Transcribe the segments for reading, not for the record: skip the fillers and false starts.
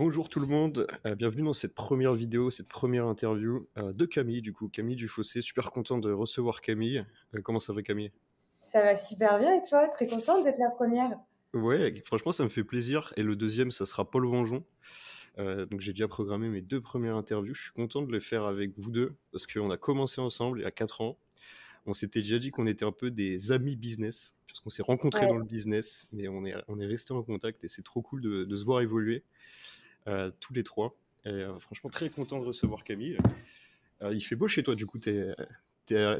Bonjour tout le monde, bienvenue dans cette première vidéo, cette première interview de Camille, du coup, Camille Dufossé. Super content de recevoir Camille. Comment ça va, Camille? Ça va super bien et toi? Très contente d'être la première. Ouais, franchement, ça me fait plaisir. Et le deuxième, ça sera Paul Vengeon. Donc j'ai déjà programmé mes deux premières interviews. Je suis content de les faire avec vous deux parce qu'on a commencé ensemble il y a 4 ans. On s'était déjà dit qu'on était un peu des amis business parce qu'on s'est rencontrés Ouais. dans le business, mais on est restés en contact et c'est trop cool de se voir évoluer tous les trois. Et franchement, très content de recevoir Camille. Il fait beau chez toi, du coup, t'es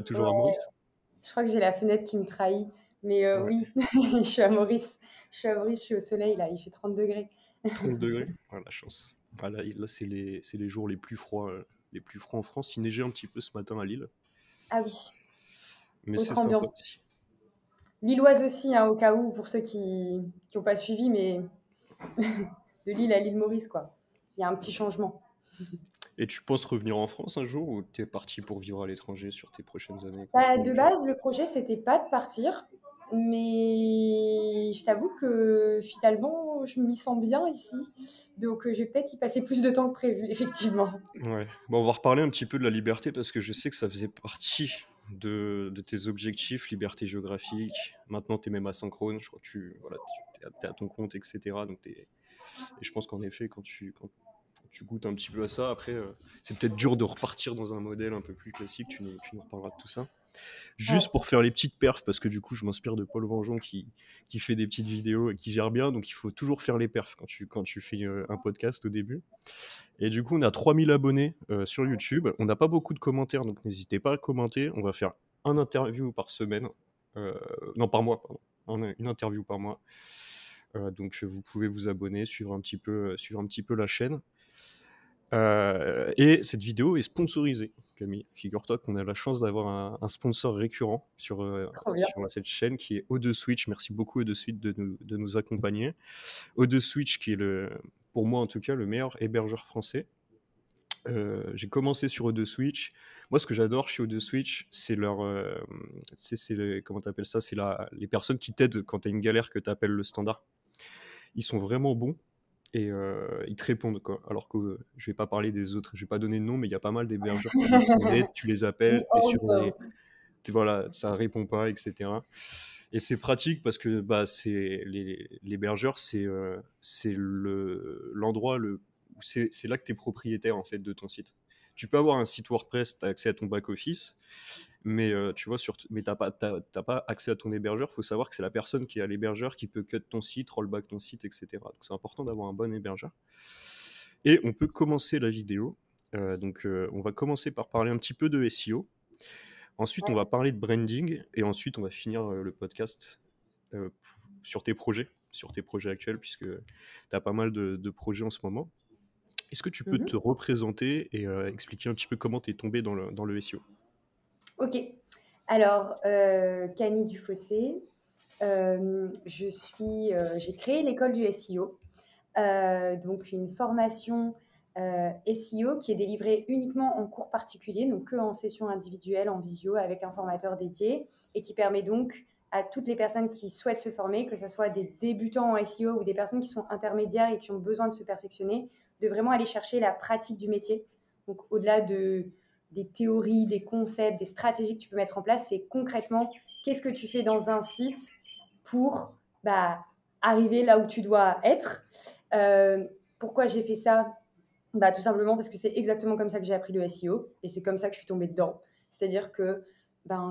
toujours à Ouais, Maurice? je crois que j'ai la fenêtre qui me trahit. Mais Ouais, oui, je suis à Maurice. Je suis à Maurice, je suis au soleil là, il fait 30 degrés. 30 degrés. Ah, la chance. Ah, là, c'est les jours les plus froids en France. Il neigeait un petit peu ce matin à Lille, Ah oui, mais c'est autre sympa ambiance. aussi. Lilloise aussi, hein, au cas où, pour ceux qui n'ont pas suivi, mais de Lille à l'île Maurice, quoi. Il y a un petit changement. Et tu penses revenir en France un jour ou t'es parti pour vivre à l'étranger sur tes prochaines années, comme Bah, tout le de monde, genre? base, le projet, c'était pas de partir, mais je t'avoue que finalement, je m'y sens bien ici. Donc, je vais peut-être y passer plus de temps que prévu, effectivement. Ouais. Bon, on va reparler un petit peu de la liberté parce que je sais que ça faisait partie de tes objectifs, liberté géographique. Maintenant, t'es même asynchrone. Je crois que voilà, t'es à ton compte, etc. Et je pense qu'en effet, quand tu goûtes un petit peu à ça, après, c'est peut-être dur de repartir dans un modèle un peu plus classique. Tu nous reparleras de tout ça. Ouais. Juste pour faire les petites perfs, parce que du coup, je m'inspire de Paul Vengeon qui fait des petites vidéos et qui gère bien. Donc, il faut toujours faire les perfs quand tu fais un podcast au début. Et du coup, on a 3000 abonnés sur YouTube. On n'a pas beaucoup de commentaires, donc n'hésitez pas à commenter. On va faire un interview par semaine. Euh, non, par mois, pardon. Une interview par mois. Donc vous pouvez vous abonner, suivre un petit peu la chaîne. Et cette vidéo est sponsorisée, Camille. Figure-toi qu'on a la chance d'avoir un sponsor récurrent Trop bien. sur cette chaîne qui est O2 Switch. Merci beaucoup O2 Switch de nous accompagner. O2 Switch qui est pour moi en tout cas le meilleur hébergeur français. J'ai commencé sur O2 Switch. Moi, ce que j'adore chez O2 Switch, c'est comment t'appelles ça? C'est les personnes qui t'aident quand t'as une galère que t'appelles le standard. Ils sont vraiment bons et ils te répondent, quoi. Alors que je vais pas parler des autres, je vais pas donner de nom, mais il y a pas mal d'hébergeurs qui aident, tu les Oui, appelles, hors voilà, ça répond pas, etc. Et c'est pratique parce que bah, l'hébergeur, c'est l'endroit où c'est là que tu es propriétaire en fait de ton site. Tu peux avoir un site WordPress, tu as accès à ton back-office, mais tu vois, mais t'as pas accès à ton hébergeur. Il faut savoir que c'est la personne qui est à l'hébergeur qui peut cut ton site, rollback ton site, etc. Donc c'est important d'avoir un bon hébergeur. Et on peut commencer la vidéo. On va commencer par parler un petit peu de SEO. Ensuite, on va parler de branding et ensuite, on va finir le podcast euh, sur tes projets actuels, puisque tu as pas mal de projets en ce moment. Est-ce que tu peux te Mhm. représenter et expliquer un petit peu comment tu es tombé dans le SEO? Ok. Alors, Camille Dufossé, j'ai créé l'école du SEO, donc une formation SEO qui est délivrée uniquement en cours particulier, donc que en session individuelle, en visio, avec un formateur dédié, et qui permet donc à toutes les personnes qui souhaitent se former, que ce soit des débutants en SEO ou des personnes qui sont intermédiaires et qui ont besoin de se perfectionner, de vraiment aller chercher la pratique du métier. Donc au-delà des théories, des concepts, des stratégies que tu peux mettre en place, c'est concrètement qu'est-ce que tu fais dans un site pour arriver là où tu dois être. Pourquoi j'ai fait ça? Tout simplement parce que c'est exactement comme ça que j'ai appris le SEO et c'est comme ça que je suis tombée dedans. C'est-à-dire que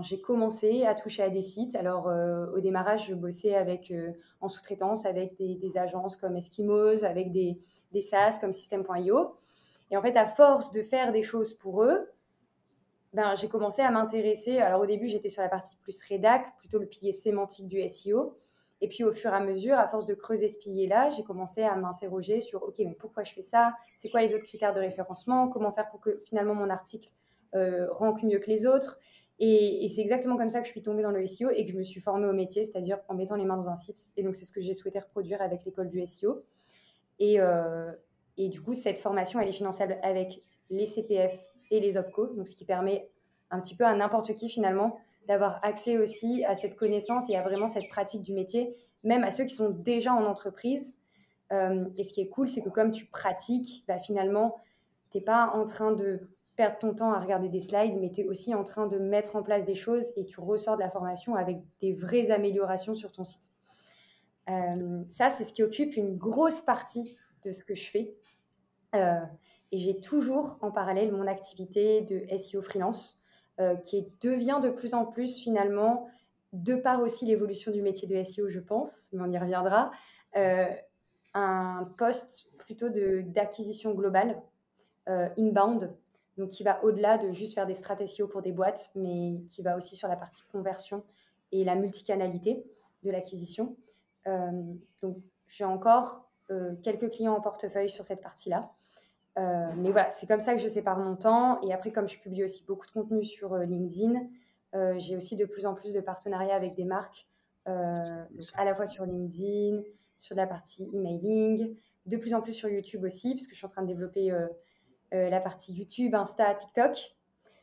j'ai commencé à toucher à des sites. Alors, au démarrage, je bossais en sous-traitance avec des agences comme Eskimos, avec des SaaS comme System.io. Et en fait, à force de faire des choses pour eux, j'ai commencé à m'intéresser. Alors, au début, j'étais sur la partie plus rédac, plutôt le pilier sémantique du SEO. Et puis, au fur et à mesure, à force de creuser ce pilier-là, j'ai commencé à m'interroger sur, OK, mais pourquoi je fais ça? C'est quoi les autres critères de référencement? Comment faire pour que finalement mon article rank mieux que les autres? Et c'est exactement comme ça que je suis tombée dans le SEO et que je me suis formée au métier, c'est-à-dire en mettant les mains dans un site. Et donc, c'est ce que j'ai souhaité reproduire avec l'école du SEO. Et, euh, et du coup, cette formation, elle est finançable avec les CPF et les OPCO, donc ce qui permet un petit peu à n'importe qui finalement d'avoir accès aussi à cette connaissance et à vraiment cette pratique du métier, même à ceux qui sont déjà en entreprise. Et ce qui est cool, c'est que comme tu pratiques, bah, finalement, tu n'es pas en train de perdre ton temps à regarder des slides, mais tu es aussi en train de mettre en place des choses et tu ressors de la formation avec des vraies améliorations sur ton site. Ça, c'est ce qui occupe une grosse partie de ce que je fais. Et j'ai toujours en parallèle mon activité de SEO freelance qui devient de plus en plus finalement, de par aussi l'évolution du métier de SEO, je pense, mais on y reviendra, un poste plutôt d'acquisition globale, inbound, donc qui va au-delà de juste faire des stratégies SEO pour des boîtes, mais qui va aussi sur la partie conversion et la multicanalité de l'acquisition. Donc j'ai encore quelques clients en portefeuille sur cette partie-là. Mais voilà, c'est comme ça que je sépare mon temps. Et après, comme je publie aussi beaucoup de contenu sur LinkedIn, j'ai aussi de plus en plus de partenariats avec des marques, donc à la fois sur LinkedIn, sur la partie emailing, de plus en plus sur YouTube aussi, parce que je suis en train de développer la partie YouTube, Insta, TikTok.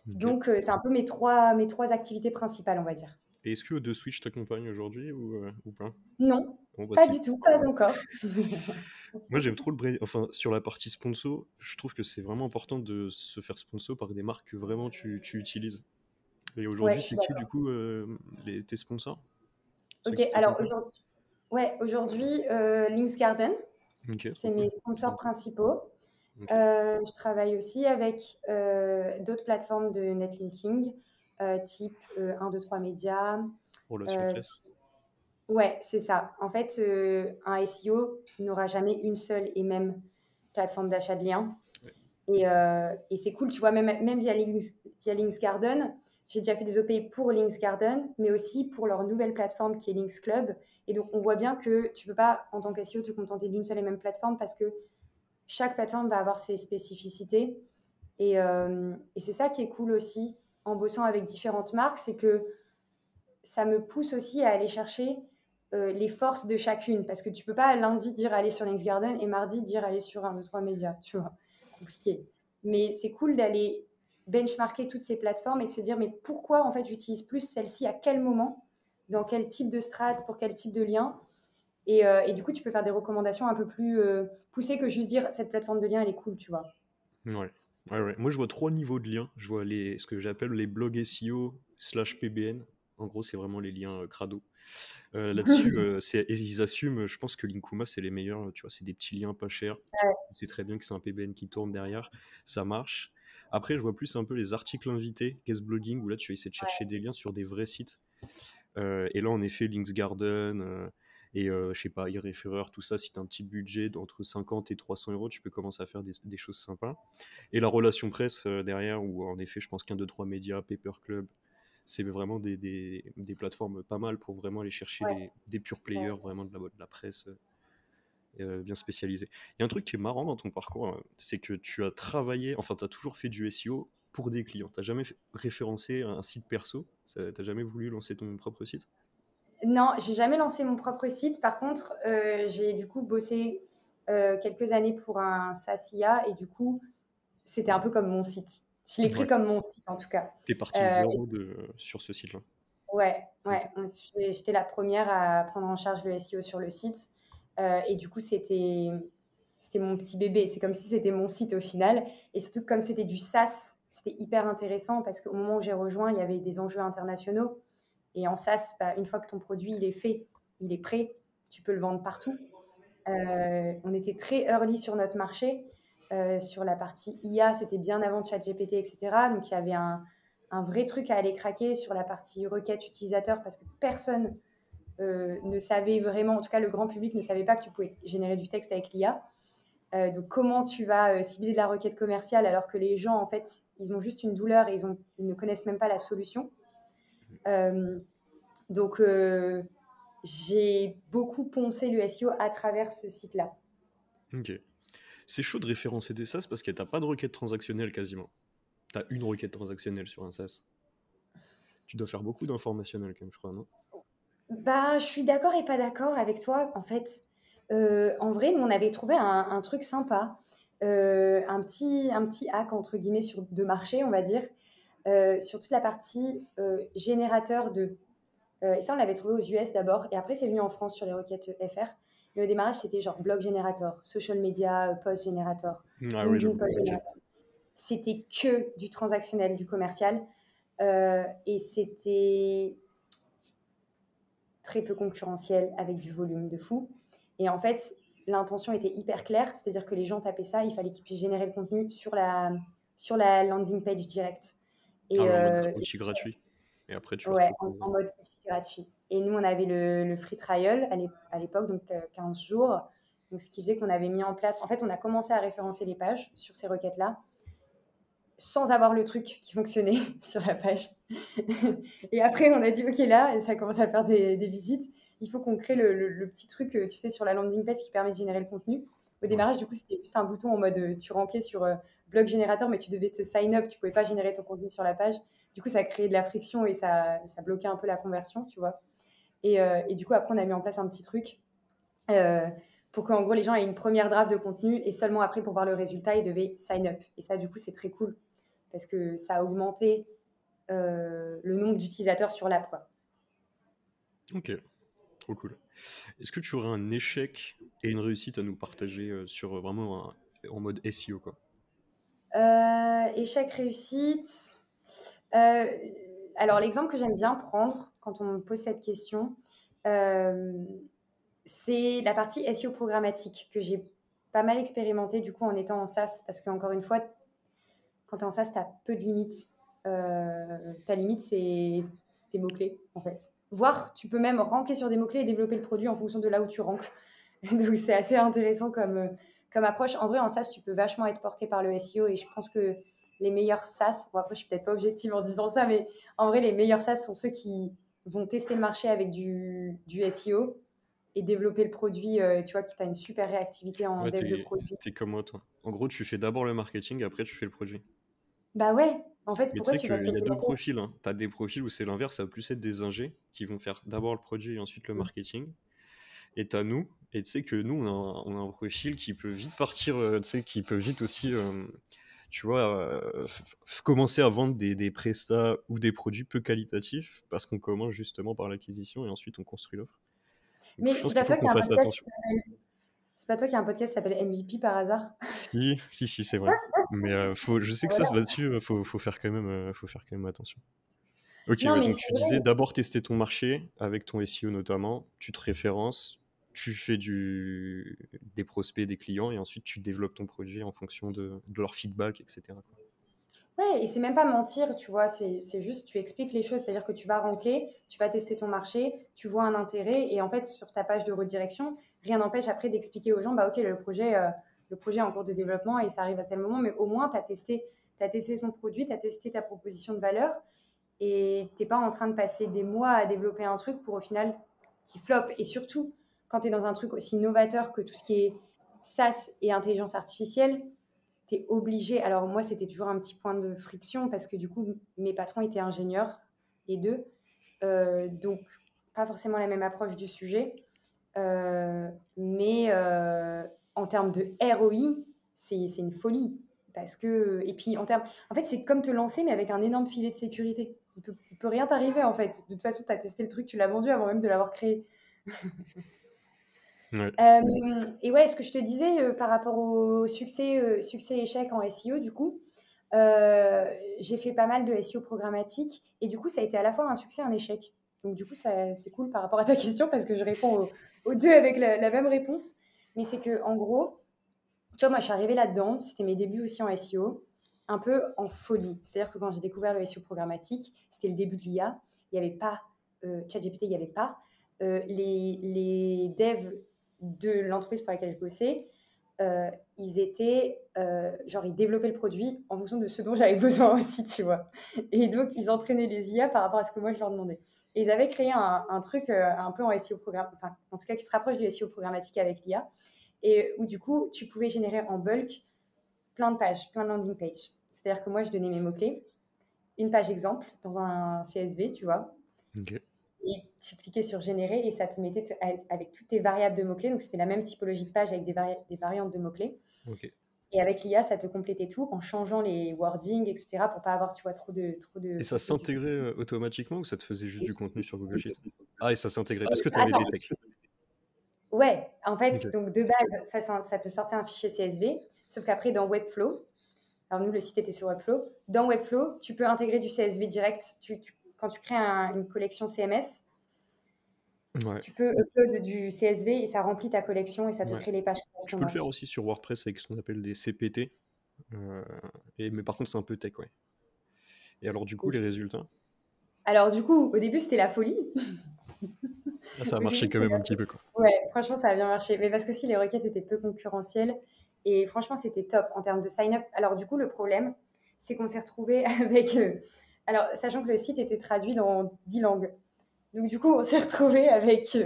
Ok. Donc, c'est un peu mes trois activités principales, on va dire. Et est-ce que De Switch t'accompagne aujourd'hui ou pas? Non, Bon, bah, pas c'est du tout, cool. pas encore. Moi, j'aime trop enfin, sur la partie sponsor, je trouve que c'est vraiment important de se faire sponsor par des marques que vraiment tu utilises. Et Ouais, aujourd'hui, je suis c'est qui, du d'accord. coup, tes sponsors? Ceux Ok, qui alors t'accompagnent? aujourd'hui, Links Garden, Ok, trop c'est cool. mes C'est sponsors bon. principaux. Ok. Je travaille aussi avec d'autres plateformes de netlinking, type 1, 2, 3 médias. Relation euh, presse. ouais, c'est ça. En fait, un SEO n'aura jamais une seule et même plateforme d'achat de liens. Ouais. Et c'est cool, tu vois, même via Links Garden, j'ai déjà fait des OP pour Links Garden, mais aussi pour leur nouvelle plateforme qui est Links Club. Et donc, on voit bien que tu ne peux pas, en tant qu'SEO, te contenter d'une seule et même plateforme parce que chaque plateforme va avoir ses spécificités. Et c'est ça qui est cool aussi en bossant avec différentes marques, c'est que ça me pousse aussi à aller chercher les forces de chacune. Parce que tu peux pas lundi dire aller sur Links Garden et mardi dire aller sur un, deux, trois médias. Tu vois, compliqué. Mais c'est cool d'aller benchmarker toutes ces plateformes et de se dire mais pourquoi en fait j'utilise plus celle-ci à quel moment, dans quel type de strat, pour quel type de lien. Et du coup, tu peux faire des recommandations un peu plus poussées que juste dire cette plateforme de lien, elle est cool, tu vois. Ouais. Ouais, ouais. Moi, je vois 3 niveaux de liens. Je vois ce que j'appelle les blogs SEO / PBN. En gros, c'est vraiment les liens crado. Là-dessus, ils assument, je pense que Linkuma, c'est les meilleurs. Tu vois, c'est des petits liens pas chers. C'est très bien que c'est un PBN qui tourne derrière. Ça marche. Après, je vois plus un peu les articles invités, guest blogging, où là, tu vas essayer de chercher des liens sur des vrais sites. Et là, en effet, Links Garden je sais pas, iReferrer, tout ça, si tu as un petit budget d'entre 50 et 300 euros, tu peux commencer à faire des choses sympas. Et la relation presse derrière, où en effet, je pense qu'un, deux, trois médias, Paper Club, c'est vraiment des plateformes pas mal pour vraiment aller chercher Ouais, des pure players, ouais. vraiment de la presse bien spécialisée. Il y a un truc qui est marrant dans ton parcours, c'est que tu as travaillé, enfin, tu as toujours fait du SEO pour des clients. Tu n'as jamais référencé un site perso. Tu n'as jamais voulu lancer ton propre site? Non, j'ai jamais lancé mon propre site. Par contre, j'ai du coup bossé quelques années pour un SaaS IA et du coup, c'était un peu comme mon site. Je l'ai pris Ouais. comme mon site en tout cas. T'es parti de Euh, zéro sur ce site-là. ouais, Ok. ouais. J'étais la première à prendre en charge le SEO sur le site. Et du coup, c'était mon petit bébé. C'est comme si c'était mon site au final. Et surtout, comme c'était du SaaS, c'était hyper intéressant parce qu'au moment où j'ai rejoint, il y avait des enjeux internationaux. Et en SaaS, bah, une fois que ton produit il est fait, il est prêt, tu peux le vendre partout. On était très early sur notre marché. Sur la partie IA, c'était bien avant ChatGPT, etc. Donc, il y avait un vrai truc à aller craquer sur la partie requête utilisateur parce que personne ne savait vraiment, en tout cas le grand public ne savait pas que tu pouvais générer du texte avec l'IA. Donc comment tu vas cibler de la requête commerciale alors que les gens, en fait, ils ont juste une douleur et ils ne connaissent même pas la solution. Euh, donc j'ai beaucoup poncé le SEO à travers ce site-là. Ok. C'est chaud de référencer des SaaS parce que t'as pas de requête transactionnelle quasiment. T'as une requête transactionnelle sur un SaaS. Tu dois faire beaucoup d'informationnel quand même, je crois, non? Bah, je suis d'accord et pas d'accord avec toi. En fait, en vrai, nous, on avait trouvé un truc sympa, un petit hack, entre guillemets, de marché, on va dire, sur toute la partie générateur de. Et ça, on l'avait trouvé aux US d'abord, et après, c'est venu en France sur les requêtes FR. Mais au démarrage, c'était genre blog générateur, social media, post générateur, Ah oui, LinkedIn j'avoue. post Ok. générateur. C'était que du transactionnel, du commercial. Et c'était très peu concurrentiel avec du volume de fou. Et en fait, l'intention était hyper claire, c'est-à-dire que les gens tapaient ça, il fallait qu'ils puissent générer le contenu sur la landing page directe. Ah Et ouais, en mode outil gratuit. Et après, tu le ouais, retrouves. en mode outil gratuit. Et nous, on avait le free trial à l'époque, donc 15 jours. Donc, ce qui faisait qu'on avait mis en place. En fait, on a commencé à référencer les pages sur ces requêtes-là, sans avoir le truc qui fonctionnait sur la page. Et après, on a dit, OK, là, et ça commence à faire des visites. Il faut qu'on crée le petit truc, tu sais, sur la landing page qui permet de générer le contenu. Au Ouais. démarrage, du coup, c'était juste un bouton en mode, tu ranquais sur blog générateur, mais tu devais te sign up, tu pouvais pas générer ton contenu sur la page. Du coup, ça créait de la friction et ça bloquait un peu la conversion, tu vois. Et du coup, après, on a mis en place un petit truc euh, pour qu'en gros, les gens aient une première draft de contenu et seulement après, pour voir le résultat, ils devaient sign up. Et ça, du coup, c'est très cool parce que ça a augmenté le nombre d'utilisateurs sur l'app, quoi. Ok, trop cool. Est-ce que tu aurais un échec et une réussite à nous partager sur vraiment en mode SEO, quoi? Échec, réussite. Euh, alors, l'exemple que j'aime bien prendre quand on me pose cette question, euh, c'est la partie SEO programmatique que j'ai pas mal expérimenté du coup en étant en SaaS parce qu'encore une fois, quand tu es en SaaS, tu as peu de limites. Ta limite, c'est tes mots-clés en fait. Voire, tu peux même ranker sur des mots-clés et développer le produit en fonction de là où tu rankes. Donc, c'est assez intéressant comme approche. En vrai, en SaaS, tu peux vachement être porté par le SEO et je pense que les meilleurs SaaS, bon après, je suis peut-être pas objective en disant ça, mais en vrai, les meilleurs SaaS sont ceux qui vont tester le marché avec du SEO et développer le produit, tu vois, qui t'a une super réactivité en Ouais, dev de produit. t'es comme moi, toi. En gros, tu fais d'abord le marketing, après tu fais le produit. Bah ouais, en fait, Mais tu pourquoi sais tu vas te qu'il y a casser la deux tête? profils, hein. T'as des profils où c'est l'inverse, ça va plus être des ingés qui vont faire d'abord le produit et ensuite le marketing. Et t'as nous, et tu sais que nous, on a un profil qui peut vite partir, tu sais, qui peut vite aussi, tu vois, commencer à vendre des prestats ou des produits peu qualitatifs parce qu'on commence justement par l'acquisition et ensuite on construit l'offre. Donc je Mais pense c'est qu'il pas faut toi qui qu'on as un fasse podcast attention. qui s'appelle... C'est pas toi qui a un podcast qui s'appelle MVP par hasard? Si, c'est vrai. Mais je sais que ça, Voilà. là-dessus, faut faire quand même attention. Ok, Non, ouais, mais donc c'est tu disais vrai. d'abord tester ton marché avec ton SEO notamment, tu te références, tu fais des prospects, des clients et ensuite tu développes ton produit en fonction de leur feedback, etc. quoi. Ouais, et c'est même pas mentir, tu vois, c'est juste, tu expliques les choses, c'est-à-dire que tu vas ranker, tu vas tester ton marché, tu vois un intérêt, et en fait, sur ta page de redirection, rien n'empêche après d'expliquer aux gens, bah ok, le projet est en cours de développement et ça arrive à tel moment, mais au moins, t'as testé ton produit, tu as testé ta proposition de valeur, et t'es pas en train de passer des mois à développer un truc pour au final qui floppe. Et surtout, quand tu es dans un truc aussi novateur que tout ce qui est SaaS et intelligence artificielle, tu es obligé. Alors, moi, c'était toujours un petit point de friction parce que du coup, mes patrons étaient ingénieurs, les deux. Donc, pas forcément la même approche du sujet. Mais en termes de ROI, c'est une folie. Parce que, et puis, en fait, c'est comme te lancer, mais avec un énorme filet de sécurité. Il peut rien t'arriver, en fait. De toute façon, tu as testé le truc, tu l'as vendu avant même de l'avoir créé. Ouais. Et ouais, ce que je te disais par rapport au succès-échec en SEO, du coup, j'ai fait pas mal de SEO programmatique et du coup, ça a été à la fois un succès et un échec. Donc, du coup, c'est cool par rapport à ta question parce que je réponds aux deux avec la même réponse. Mais c'est que, en gros, tu vois, moi, je suis arrivée là-dedans. C'était mes débuts aussi en SEO, un peu en folie. C'est-à-dire que quand j'ai découvert le SEO programmatique, c'était le début de l'IA. Il n'y avait pas ChatGPT, il n'y avait pas. Les devs de l'entreprise pour laquelle je bossais, ils étaient, genre, ils développaient le produit en fonction de ce dont j'avais besoin aussi, tu vois. Et donc, ils entraînaient les IA par rapport à ce que moi, je leur demandais. Et ils avaient créé un truc un peu en SEO programme, enfin, en tout cas, qui se rapproche du SEO programmatique avec l'IA, et où du coup, tu pouvais générer en bulk plein de pages, plein de landing pages. C'est-à-dire que moi, je donnais mes mots-clés, une page exemple dans un CSV, tu vois, Ok. et tu cliquais sur générer et ça te mettait avec toutes tes variables de mots-clés. Donc, c'était la même typologie de page avec des variantes de mots-clés. Ok. Et avec l'IA, ça te complétait tout en changeant les wordings, etc., pour pas avoir, tu vois, trop Et de ça copier du s'intégrait automatiquement ou ça te faisait juste du contenu sur Google Sheets? contenu. Ah, et ça s'intégrait parce que tu avais Attends, des textes. Ouais, en fait, Ok. donc de base, ça te sortait un fichier CSV, sauf qu'après, dans Webflow, alors nous, le site était sur Webflow, dans Webflow, tu peux intégrer du CSV direct. Quand tu crées une collection CMS, Ouais, tu peux upload du CSV et ça remplit ta collection et ça te ouais. crée les pages Je peux le faire correspondantes. aussi sur WordPress avec ce qu'on appelle des CPT. euh, mais par contre, c'est un peu tech, ouais. Et alors, du coup, les Ok. résultats? Alors du coup, au début, c'était la folie. Ah, ça a Au début, marché quand c'était même la un petit peu, quoi. Ouais, franchement, ça a bien marché. Mais parce que si les requêtes étaient peu concurrentielles. Et franchement, c'était top en termes de sign-up. Alors, du coup, le problème, c'est qu'on s'est retrouvé avec. Alors, sachant que le site était traduit dans 10 langues. Donc, du coup, on s'est retrouvé avec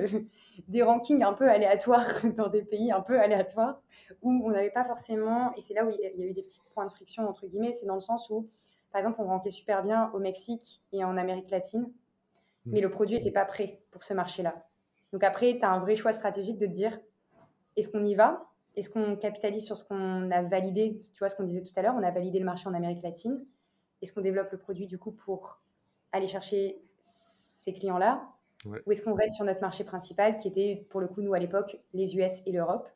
des rankings un peu aléatoires dans des pays un peu aléatoires où on n'avait pas forcément. Et c'est là où il y a eu des petits points de friction, entre guillemets. C'est dans le sens où, par exemple, on rankait super bien au Mexique et en Amérique latine, Mm. mais le produit n'était pas prêt pour ce marché-là. Donc après, tu as un vrai choix stratégique de te dire, est-ce qu'on y va? Est-ce qu'on capitalise sur ce qu'on a validé? Tu vois ce qu'on disait tout à l'heure, on a validé le marché en Amérique latine. Est-ce qu'on développe le produit du coup pour aller chercher ces clients-là? Ouais, Ou est-ce qu'on reste sur notre marché principal qui était pour le coup, nous à l'époque, les US et l'Europe?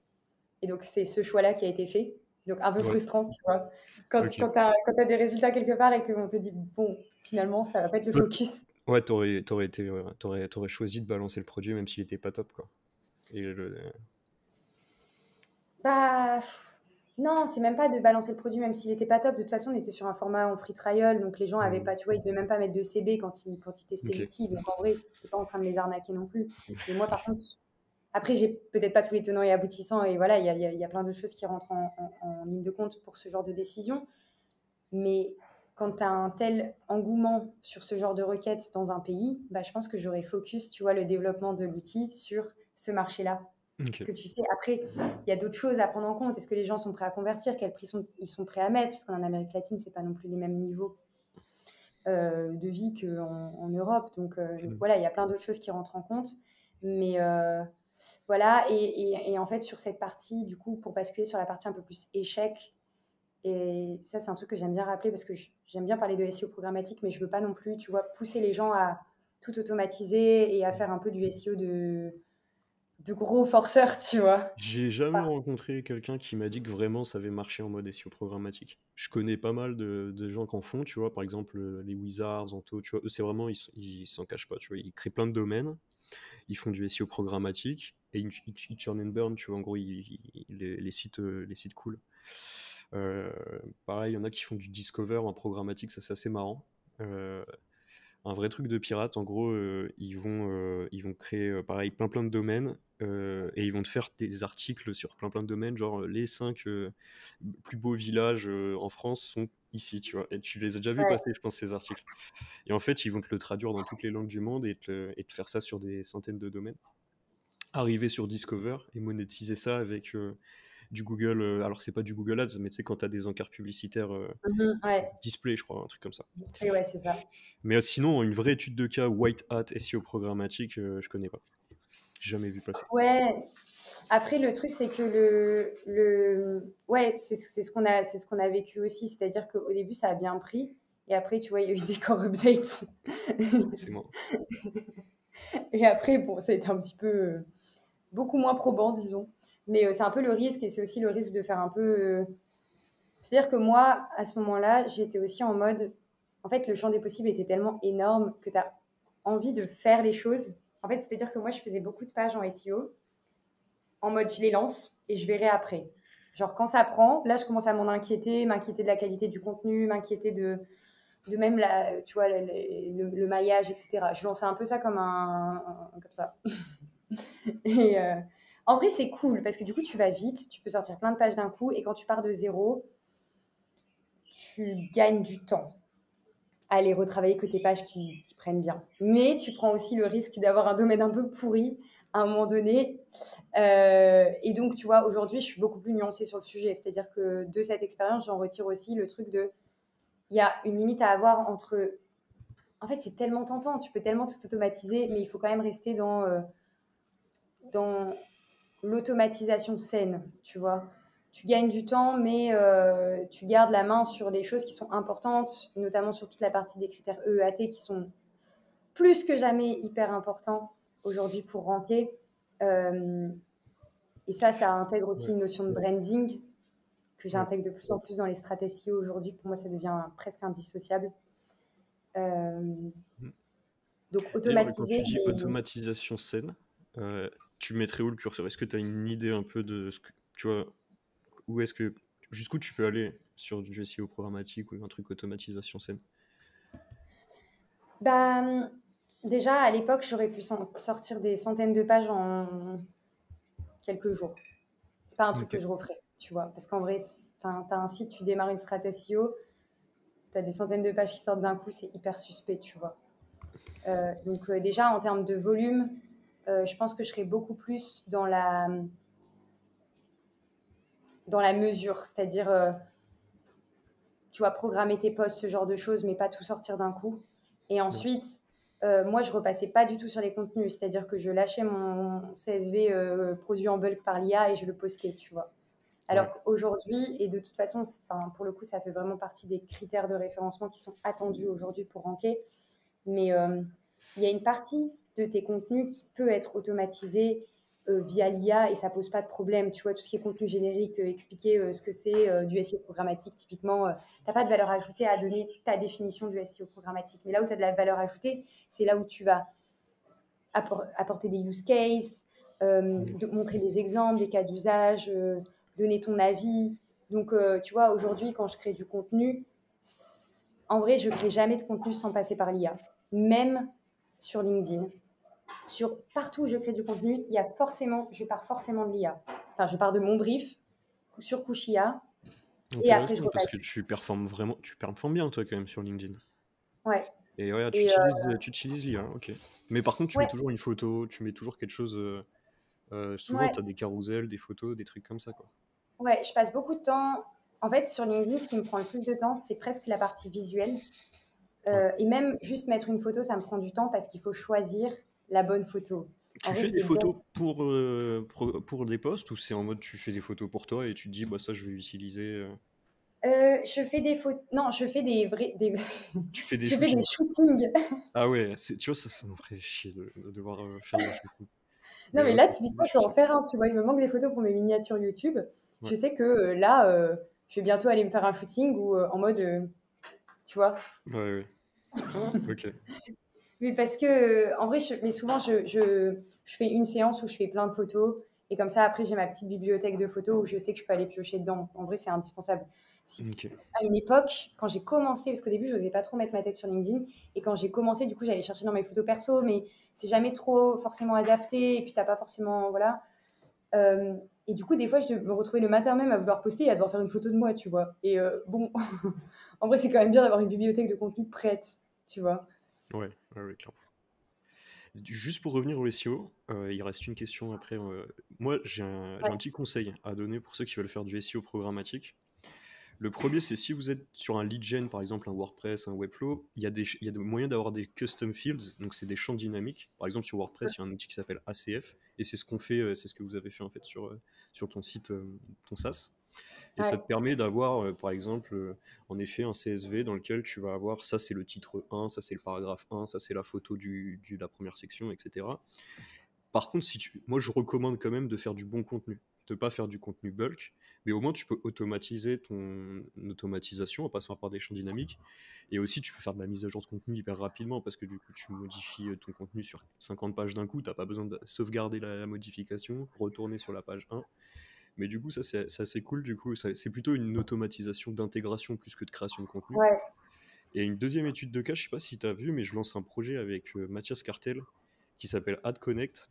Et donc c'est ce choix-là qui a été fait. Donc un peu ouais, frustrant, tu vois. Quand, ok. quand tu as des résultats quelque part et qu'on te dit, bon, finalement, ça va pas être le Toi, focus. ouais, t'aurais choisi de balancer le produit même s'il était pas top, quoi. Et Bah, non, c'est même pas de balancer le produit, même s'il était pas top. De toute façon, on était sur un format en free trial, donc les gens avaient Mm. pas, tu vois, ils devaient même pas mettre de CB quand ils testaient Ok. l'outil. Donc en vrai, t'es pas en train de les arnaquer non plus. Mais moi, par contre, après, j'ai peut-être pas tous les tenants et aboutissants, et voilà, il y a plein de choses qui rentrent en ligne de compte pour ce genre de décision. Mais quand tu as un tel engouement sur ce genre de requête dans un pays, bah, je pense que j'aurais focus, tu vois, le développement de l'outil sur ce marché-là. Parce Ok. que tu sais, après, il y a d'autres choses à prendre en compte. Est-ce que les gens sont prêts à convertir? Quel prix ils sont prêts à mettre? Puisqu'en Amérique latine, c'est pas non plus les mêmes niveaux de vie qu'en Europe. Donc Mm. voilà, il y a plein d'autres choses qui rentrent en compte. Mais voilà, et en fait, sur cette partie, du coup, pour basculer sur la partie un peu plus échec, et ça, c'est un truc que j'aime bien rappeler parce que j'aime bien parler de SEO programmatique, mais je veux pas non plus, tu vois, pousser les gens à tout automatiser et à faire un peu du SEO de gros forceurs, tu vois. J'ai jamais rencontré quelqu'un qui m'a dit que vraiment ça avait marché en mode SEO programmatique. Je connais pas mal de gens qui en font, tu vois, par exemple les Wizards, Anto, tu vois, eux c'est vraiment, ils s'en cachent pas, tu vois, ils créent plein de domaines, ils font du SEO programmatique et ils churn and burn, tu vois, en gros, les sites cool. Euh, Pareil, il y en a qui font du discover en programmatique, ça c'est assez marrant. Euh, un vrai truc de pirate. En gros, ils vont créer pareil plein de domaines et ils vont te faire des articles sur plein de domaines, genre les 5 plus beaux villages en France sont ici, tu vois. Et tu les as déjà vus Ouais, passer, je pense, ces articles. Et en fait, ils vont te le traduire dans toutes les langues du monde et te faire ça sur des centaines de domaines. Arriver sur Discover et monétiser ça avec du Google. Alors, c'est pas du Google Ads, mais tu sais, quand tu as des encarts publicitaires ouais, display, je crois, un truc comme ça. display, ouais, c'est ça. Mais sinon, une vraie étude de cas white hat SEO programmatique, je connais pas. J'ai jamais vu passer. Ouais, après, le truc, c'est que ouais, c'est ce qu'on a vécu aussi. C'est-à-dire qu'au début, ça a bien pris. Et après, tu vois, il y a eu des core updates. C'est moi. Et après, bon, ça a été un petit peu beaucoup moins probant, disons. Mais c'est un peu le risque et c'est aussi le risque de faire un peu. C'est-à-dire que moi, à ce moment-là, j'étais aussi en mode. En fait, le champ des possibles était tellement énorme que tu as envie de faire les choses. En fait, c'est-à-dire que moi, je faisais beaucoup de pages en SEO en mode je les lance et je verrai après. Genre quand ça prend, là, je commence à m'inquiéter de la qualité du contenu, m'inquiéter de même la, tu vois, le maillage, etc. Je lançais un peu ça comme comme ça. Et en vrai, c'est cool parce que du coup, tu vas vite, tu peux sortir plein de pages d'un coup et quand tu pars de zéro, tu gagnes du temps à aller retravailler que tes pages qui prennent bien. Mais tu prends aussi le risque d'avoir un domaine un peu pourri à un moment donné. Et donc, tu vois, aujourd'hui, je suis beaucoup plus nuancée sur le sujet. C'est-à-dire que de cette expérience, j'en retire aussi le truc de... Il y a une limite à avoir entre... En fait, c'est tellement tentant, tu peux tellement tout automatiser, mais il faut quand même rester dans l'automatisation saine, tu vois. Tu gagnes du temps, mais tu gardes la main sur les choses qui sont importantes, notamment sur toute la partie des critères EEAT qui sont plus que jamais hyper importants aujourd'hui pour ranker. Euh, Et ça intègre aussi Ouais. une notion de branding que Ouais. j'intègre de plus en plus dans les stratégies SEO aujourd'hui. Pour moi, ça devient presque indissociable. Euh, Mm. donc, D'ailleurs, quand automatiser tu dis les... automatisation saine, euh, tu mettrais où le curseur? Est-ce que tu as une idée un peu de ce que tu vois, où est-ce que jusqu'où tu peux aller sur du SEO programmatique ou un truc automatisation saine? Bah, déjà, à l'époque, j'aurais pu sortir des centaines de pages en quelques jours. C'est pas un truc Ok. que je referais, tu vois. Parce qu'en vrai, tu as un site, tu démarres une strat SEO, tu as des centaines de pages qui sortent d'un coup, c'est hyper suspect, tu vois. Donc déjà, en termes de volume, je pense que je serais beaucoup plus dans la mesure, c'est-à-dire, tu vois, programmer tes posts, ce genre de choses, mais pas tout sortir d'un coup. Et Ouais. ensuite, moi, je repassais pas du tout sur les contenus, c'est-à-dire que je lâchais mon CSV produit en bulk par l'IA et je le postais, tu vois. Ouais. Alors qu'aujourd'hui, et de toute façon, pour le coup, ça fait vraiment partie des critères de référencement qui sont attendus aujourd'hui pour ranker, mais il y a une partie de tes contenus qui peut être automatisée via l'IA et ça pose pas de problème. Tu vois, tout ce qui est contenu générique, expliquer ce que c'est du SEO programmatique, typiquement, tu n'as pas de valeur ajoutée à donner ta définition du SEO programmatique. Mais là où tu as de la valeur ajoutée, c'est là où tu vas apporter des use cases, montrer des exemples, des cas d'usage, donner ton avis. Donc, tu vois, aujourd'hui, quand je crée du contenu, en vrai, je ne crée jamais de contenu sans passer par l'IA. Même sur LinkedIn. Partout où je crée du contenu, je pars forcément de l'IA. Enfin, je pars de mon brief sur couche IA et après, je Intéressant parce repasse. que tu performes bien toi quand même sur LinkedIn. Ouais. Et ouais, Et tu utilises l'IA, ok. Mais par contre, tu mets ouais, toujours une photo, tu mets toujours quelque chose. Souvent, ouais, tu as des carousels, des photos, des trucs comme ça, quoi. ouais, je passe beaucoup de temps. En fait, sur LinkedIn, ce qui me prend le plus de temps, c'est presque la partie visuelle. Ouais. Et même juste mettre une photo, ça me prend du temps parce qu'il faut choisir la bonne photo. En Tu vrai, fais des c'est bon. photos pour des posts ou c'est en mode tu fais des photos pour toi et tu te dis, bah ça, je vais utiliser. Je fais des photos. Non, je fais des vrais. Tu fais des Je fais des shootings. shootings. Ah ouais, tu vois, ça me ferait chier de devoir faire des shootings. Non, Mais mais ok, là, tu fais des typiquement, je vais en shootings. faire un. Tu vois, il me manque des photos pour mes miniatures YouTube. Ouais, Je sais que là, je vais bientôt aller me faire un shooting ou en mode. Tu vois. ouais, ouais. Ok. Oui, parce que, en vrai, mais souvent, je fais une séance où je fais plein de photos. Et comme ça, après, j'ai ma petite bibliothèque de photos où je sais que je peux aller piocher dedans. En vrai, c'est indispensable. Ok. À une époque, quand j'ai commencé, parce qu'au début, je n'osais pas trop mettre ma tête sur LinkedIn. Et quand j'ai commencé, du coup, j'allais chercher dans mes photos perso, mais c'est jamais trop forcément adapté. Et puis, tu n'as pas forcément. Voilà. Euh, et du coup, des fois, je me retrouvais le matin même à vouloir poster et à devoir faire une photo de moi, tu vois. Et bon, en vrai, c'est quand même bien d'avoir une bibliothèque de contenu prête, tu vois. Ouais, ouais, ouais, clairement. Juste pour revenir au SEO, il reste une question après. Moi, j'ai un Ouais. petit conseil à donner pour ceux qui veulent faire du SEO programmatique. Le premier, c'est si vous êtes sur un lead gen, par exemple un WordPress, un Webflow, il y a des moyens d'avoir des custom fields, donc c'est des champs dynamiques. Par exemple, sur WordPress, il y a un outil qui s'appelle ACF, et c'est ce qu'on fait, c'est ce que vous avez fait en fait sur ton site, ton SaaS. Et ça Ouais. te permet d'avoir, par exemple, en effet, un CSV dans lequel tu vas avoir ça, c'est le titre 1, ça, c'est le paragraphe 1, ça, c'est la photo de la première section, etc. Par contre, moi, je recommande quand même de faire du bon contenu, de pas faire du contenu bulk, mais au moins tu peux automatiser ton automatisation en passant par des champs dynamiques, et aussi tu peux faire de la mise à jour de contenu hyper rapidement parce que du coup tu modifies ton contenu sur 50 pages d'un coup, t'as pas besoin de sauvegarder la modification, retourner sur la page 1. Mais du coup, ça c'est assez cool. Du coup, c'est plutôt une automatisation d'intégration plus que de création de contenu. Ouais. Et une deuxième étude de cas, je sais pas si tu as vu, mais je lance un projet avec Mathias Cartel qui s'appelle AdConnect.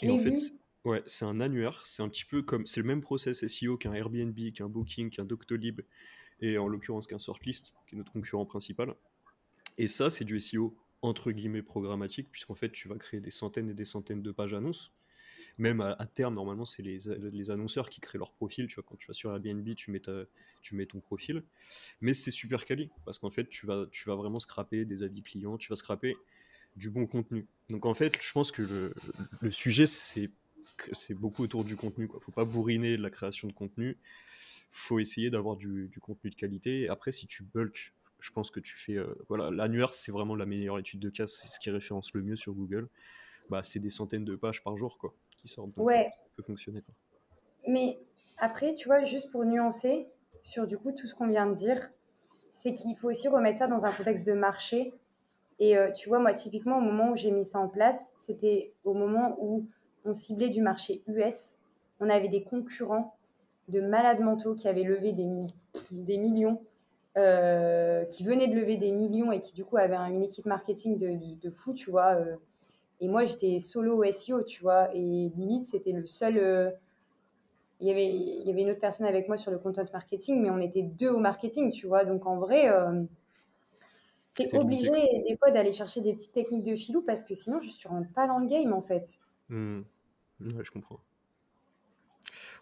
Je Et en l'ai fait, vu. ouais, c'est un annuaire, c'est un petit peu comme, c'est le même process SEO qu'un Airbnb, qu'un Booking, qu'un Doctolib, et en l'occurrence qu'un Sortlist, qui est notre concurrent principal. Et ça, c'est du SEO entre guillemets programmatique, puisqu'en fait, tu vas créer des centaines et des centaines de pages annonces. Même à terme, normalement, c'est les annonceurs qui créent leur profil. Tu vois, quand tu vas sur Airbnb, tu mets ton profil. Mais c'est super quali, parce qu'en fait, tu vas vraiment scraper des avis clients, tu vas scraper du bon contenu. Donc en fait, je pense que le sujet, c'est beaucoup autour du contenu. Quoi. Faut pas bourriner de la création de contenu. Faut essayer d'avoir du contenu de qualité. Et après, si tu bulk, je pense que tu fais. Voilà, l'annuaire, c'est vraiment la meilleure étude de cas. C'est ce qui référence le mieux sur Google. Bah, c'est des centaines de pages par jour quoi, qui sortent. Donc Ouais. ça peut fonctionner. Quoi. Mais après, tu vois, juste pour nuancer sur du coup tout ce qu'on vient de dire, c'est qu'il faut aussi remettre ça dans un contexte de marché. Et tu vois, moi, typiquement, au moment où j'ai mis ça en place, c'était au moment où on ciblait du marché US. On avait des concurrents de malades mentaux qui avaient levé des millions, qui venaient de lever des millions et qui, du coup, avaient une équipe marketing de fou, tu vois. Et moi, j'étais solo au SEO, tu vois. Et limite, c'était le seul. Il y avait une autre personne avec moi sur le content marketing, mais on était deux au marketing, tu vois. Donc, en vrai, t'es C'était obligé limité, quoi. des fois d'aller chercher des petites techniques de filou parce que sinon, juste, tu rentres pas dans le game, en fait. Hmm. Ouais, je comprends.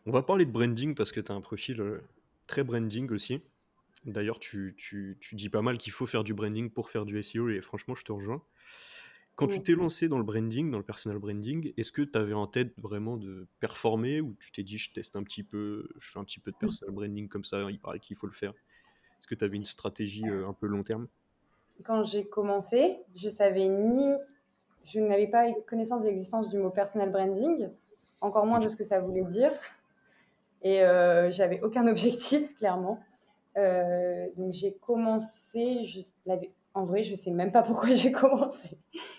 On va parler de branding parce que tu as un profil très branding aussi. D'ailleurs, tu dis pas mal qu'il faut faire du branding pour faire du SEO et franchement, je te rejoins. Quand tu Mm. t'es lancé dans le branding, dans le personal branding, est-ce que tu avais en tête vraiment de performer ou tu t'es dit je teste un petit peu, je fais un petit peu de personal branding comme ça, il paraît qu'il faut le faire. Est-ce que tu avais une stratégie un peu long terme? Quand j'ai commencé, je n'avais pas connaissance de l'existence du mot personal branding, encore moins Ok. de ce que ça voulait dire. Et j'avais aucun objectif, clairement. Donc j'ai commencé, en vrai, je sais même pas pourquoi j'ai commencé.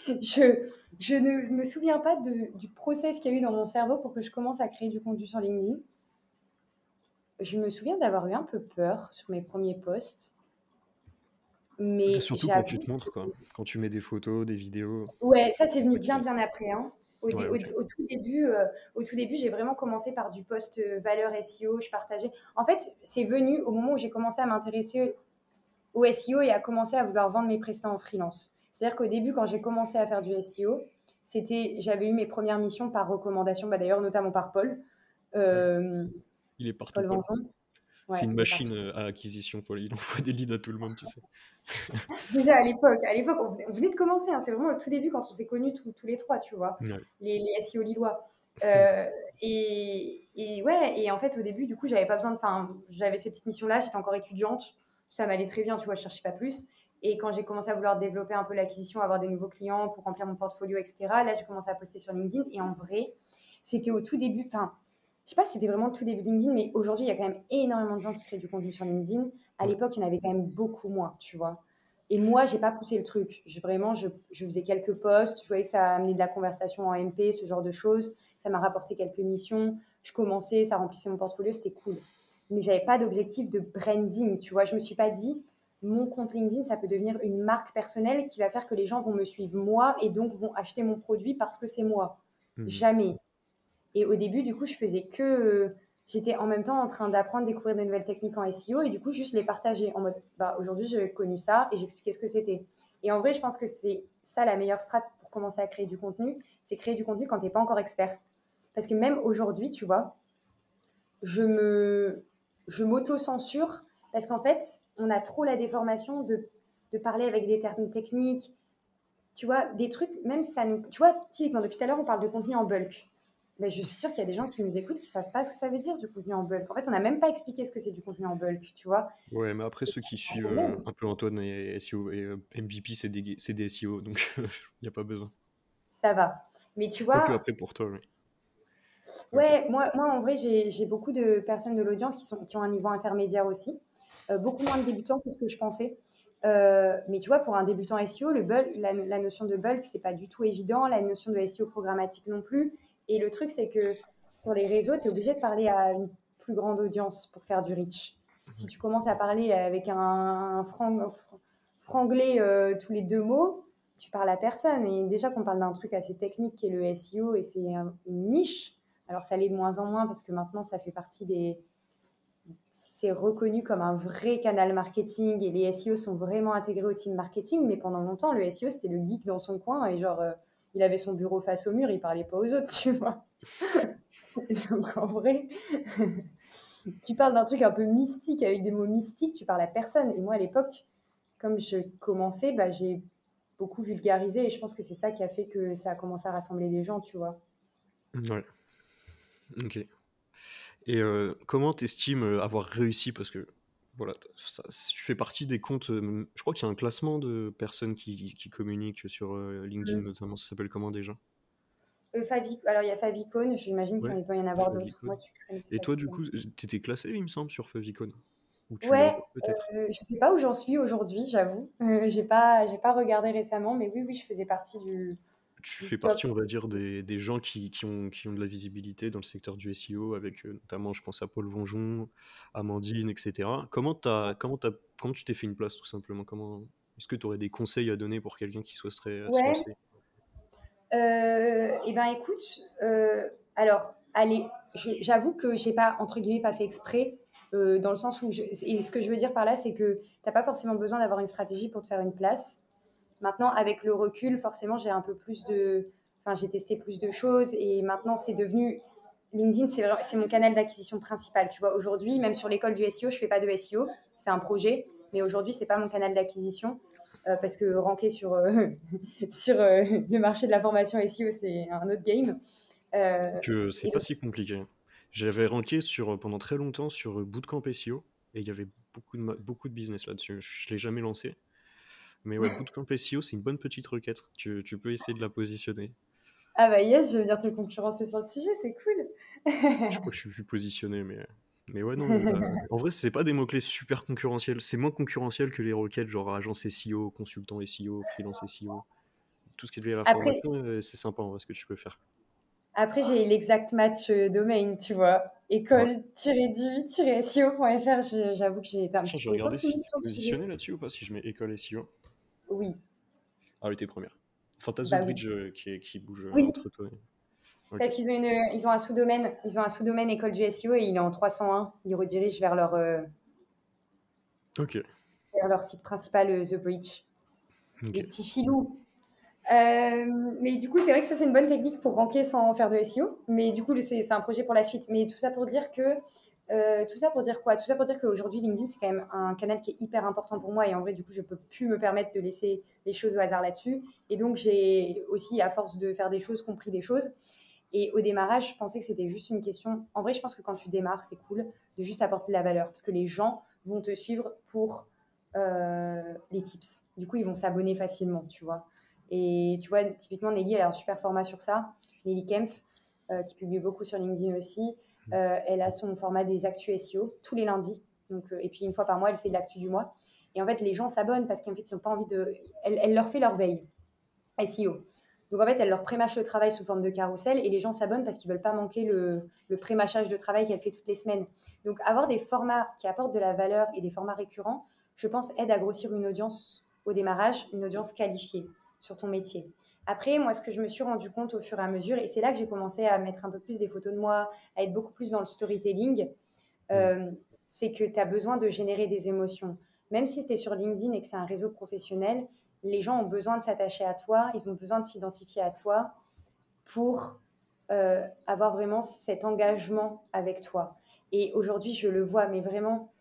Je ne me souviens pas du process qu'il y a eu dans mon cerveau pour que je commence à créer du contenu sur LinkedIn. Je me souviens d'avoir eu un peu peur sur mes premiers posts, mais Surtout quand tu j'avoue te montres, quoi. Quand tu mets des photos, des vidéos, ouais, ça c'est c'est venu ça qui bien aide. bien après, hein. Au, Ouais, dé- au, ok. au tout début, j'ai vraiment commencé par du post valeur SEO. Je partageais. En fait, c'est venu au moment où j'ai commencé à m'intéresser au SEO et à commencer à vouloir vendre mes prestations en freelance. C'est-à-dire qu'au début, quand j'ai commencé à faire du SEO, j'avais eu mes premières missions par recommandation, bah d'ailleurs notamment par Paul, Ouais. euh, Il est partout, Paul Paul. Vengeon. C'est Ouais, une il est machine partout. à acquisition, Paul. Il envoie des leads à tout le monde, tu sais. Déjà à l'époque, on venait de commencer, hein, c'est vraiment le tout début quand on s'est connus tous les trois, tu vois, Ouais. les SEO lillois. Euh, et ouais, et en fait, au début, du coup, j'avais pas besoin de. Enfin, j'avais ces petites missions-là, j'étais encore étudiante, ça m'allait très bien, tu vois, je cherchais pas plus. Et quand j'ai commencé à vouloir développer un peu l'acquisition, avoir des nouveaux clients pour remplir mon portfolio, etc., là, j'ai commencé à poster sur LinkedIn. Et en vrai, c'était au tout début, enfin, je sais pas si c'était vraiment le tout début de LinkedIn, mais aujourd'hui, il y a quand même énormément de gens qui créent du contenu sur LinkedIn. À Ouais. l'époque, il y en avait quand même beaucoup moins, tu vois. Et moi, j'ai pas poussé le truc. Je faisais quelques posts, je voyais que ça a amené de la conversation en MP, ce genre de choses. Ça m'a rapporté quelques missions. Je commençais, ça remplissait mon portfolio, c'était cool. Mais j'avais pas d'objectif de branding, tu vois. Je me suis pas dit, mon compte LinkedIn, ça peut devenir une marque personnelle qui va faire que les gens vont me suivre moi et donc vont acheter mon produit parce que c'est moi. Mhm. Jamais. Et au début, du coup, je faisais que. J'étais en même temps en train d'apprendre, découvrir de nouvelles techniques en SEO et du coup, juste les partager en mode bah, aujourd'hui, j'ai connu ça et j'expliquais ce que c'était. Et en vrai, je pense que c'est ça la meilleure strat pour commencer à créer du contenu, c'est créer du contenu quand tu n'es pas encore expert. Parce que même aujourd'hui, tu vois, je me, je m'auto-censure parce qu'en fait, on a trop la déformation de parler avec des termes techniques, tu vois, des trucs, même ça nous. Tu vois, typiquement, depuis tout à l'heure, on parle de contenu en bulk. Ben, je suis sûre qu'il y a des gens qui nous écoutent qui ne savent pas ce que ça veut dire du contenu en bulk. En fait, on n'a même pas expliqué ce que c'est du contenu en bulk, tu vois. Ouais, mais après, Et ceux qui c'est un suivent problème. un peu Antoine et SEO et MVP, c'est des SEO, donc il n'y a pas besoin. Ça va. Mais tu Quoique vois, après, pour toi, oui. Ok. ouais, moi en vrai, j'ai beaucoup de personnes de l'audience qui ont un niveau intermédiaire aussi. Beaucoup moins de débutants que ce que je pensais. Mais tu vois, pour un débutant SEO, la notion de bulk, c'est pas du tout évident. La notion de SEO programmatique non plus. Et le truc, c'est que sur les réseaux, tu es obligé de parler à une plus grande audience pour faire du reach. Si tu commences à parler avec un franglais tous les deux mots, tu parles à personne. Et déjà qu'on parle d'un truc assez technique qui est le SEO et c'est une niche. Alors ça l'est de moins en moins parce que maintenant ça fait partie des, c'est reconnu comme un vrai canal marketing et les SEO sont vraiment intégrés au team marketing. Mais pendant longtemps, le SEO, c'était le geek dans son coin et genre, il avait son bureau face au mur, il parlait pas aux autres, tu vois. Donc en vrai, tu parles d'un truc un peu mystique avec des mots mystiques, tu parles à personne. Et moi, à l'époque, comme je commençais, bah, j'ai beaucoup vulgarisé et je pense que c'est ça qui a fait que ça a commencé à rassembler des gens, tu vois. Ouais, ok. Et comment t'estimes avoir réussi? Parce que voilà, tu fais partie des comptes. Je crois qu'il y a un classement de personnes qui communiquent sur LinkedIn, Mm. notamment. Ça s'appelle comment déjà? Alors, il y a Favicon, j'imagine Ouais, qu'il doit y en avoir d'autres. Moi, Favicon. je connaissais Et pas toi, du du tout. coup, t'étais classé, il me semble, sur Favicon? Ou tu l'es Ouais, encore peut-être? je sais pas où j'en suis aujourd'hui, j'avoue. J'ai pas regardé récemment, mais oui, oui, je faisais partie Tu du fais top. partie, on va dire, des gens qui ont de la visibilité dans le secteur du SEO, avec notamment, je pense à Paul Vonjon, Amandine, etc. Comment tu t'es fait une place, tout simplement? Est-ce que tu aurais des conseils à donner pour quelqu'un qui souhaiterait se Ouais, lancer? et ben écoute, alors, allez, j'avoue que j'ai pas, entre guillemets, pas fait exprès, dans le sens où et ce que je veux dire par là, c'est que t'as pas forcément besoin d'avoir une stratégie pour te faire une place. Maintenant, avec le recul, forcément, j'ai un peu plus de, enfin, j'ai testé plus de choses et maintenant, c'est devenu LinkedIn, c'est mon canal d'acquisition principal. Tu vois, aujourd'hui, même sur l'école du SEO, je fais pas de SEO, c'est un projet, mais aujourd'hui, c'est pas mon canal d'acquisition parce que ranker sur sur le marché de la formation SEO, c'est un autre game. Que c'est Et pas donc, si compliqué. J'avais ranké pendant très longtemps sur Bootcamp SEO, et il y avait beaucoup de business là-dessus. Je l'ai jamais lancé. Mais ouais, Bootcamp SEO, c'est une bonne petite requête. Tu peux essayer de la positionner. ah bah yes, je veux venir te concurrencer sur le sujet, c'est cool. Je crois que je suis plus positionné, mais ouais, non. Bah, en vrai, c'est pas des mots-clés super concurrentiels. C'est moins concurrentiel que les requêtes genre agence SEO, consultant SEO, freelance SEO. Tout ce qui est lié à la Après, formation, c'est sympa en vrai ce que tu peux faire. Après, j'ai l'exact match domaine, tu vois. Ouais. École-du-seo.fr. J'avoue que j'ai été un Tiens, petit je vais peu regarder si timide t'es sur le sujet. positionné là-dessus ou pas, si je mets école SEO. Oui, Ah oui, t'es première. Enfin, t'as The bah oui. Bridge qui bouge Oui, entre toi. Ok. parce ils ont un sous-domaine école du SEO et il est en 301. Ils redirigent Ok. vers leur site principal, The Bridge. Ok. Les petits filous. Mais du coup, c'est vrai que ça, c'est une bonne technique pour ranker sans faire de SEO. Mais du coup, c'est un projet pour la suite. Mais tout ça pour dire que. Tout ça pour dire quoi? Tout ça pour dire qu'aujourd'hui, LinkedIn, c'est quand même un canal qui est hyper important pour moi. Et en vrai, du coup, je peux plus me permettre de laisser les choses au hasard là-dessus. Et donc, j'ai aussi, à force de faire des choses, compris des choses. Et au démarrage, je pensais que c'était juste une question. En vrai, je pense que quand tu démarres, c'est cool de juste apporter de la valeur. Parce que les gens vont te suivre pour les tips. Du coup, ils vont s'abonner facilement, tu vois. Et tu vois, typiquement, Nelly, elle a un super format sur ça. Nelly Kempf, qui publie beaucoup sur LinkedIn aussi. Elle a son format des actus SEO tous les lundis. Donc, et puis, une fois par mois, elle fait de l'actu du mois. Et en fait, les gens s'abonnent parce qu'en fait, ils n'ont pas envie de. Elle leur fait leur veille SEO. Donc, en fait, elle leur prémâche le travail sous forme de carrousel et les gens s'abonnent parce qu'ils ne veulent pas manquer le prémâchage de travail qu'elle fait toutes les semaines. Donc, avoir des formats qui apportent de la valeur et des formats récurrents, je pense, aide à grossir une audience au démarrage, une audience qualifiée sur ton métier. Après, moi, ce que je me suis rendu compte au fur et à mesure, et c'est là que j'ai commencé à mettre un peu plus des photos de moi, à être beaucoup plus dans le storytelling, Hmm. euh, c'est que tu as besoin de générer des émotions. Même si tu es sur LinkedIn et que c'est un réseau professionnel, les gens ont besoin de s'attacher à toi, ils ont besoin de s'identifier à toi pour avoir vraiment cet engagement avec toi. Et aujourd'hui, je le vois, mais vraiment,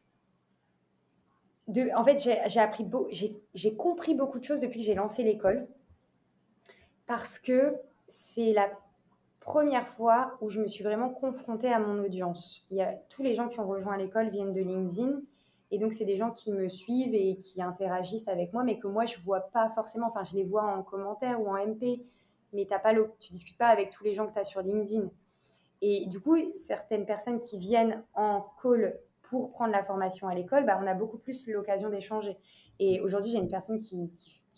en fait, j'ai compris beaucoup de choses depuis que j'ai lancé l'école parce que c'est la première fois où je me suis vraiment confrontée à mon audience. Tous les gens qui ont rejoint l'école viennent de LinkedIn. Et donc, c'est des gens qui me suivent et qui interagissent avec moi, mais que moi, je ne vois pas forcément. Enfin, je les vois en commentaire ou en MP, mais tu ne discutes pas avec tous les gens que tu as sur LinkedIn. Et du coup, certaines personnes qui viennent en call pour prendre la formation à l'école, bah, on a beaucoup plus l'occasion d'échanger. Et aujourd'hui, j'ai une personne qui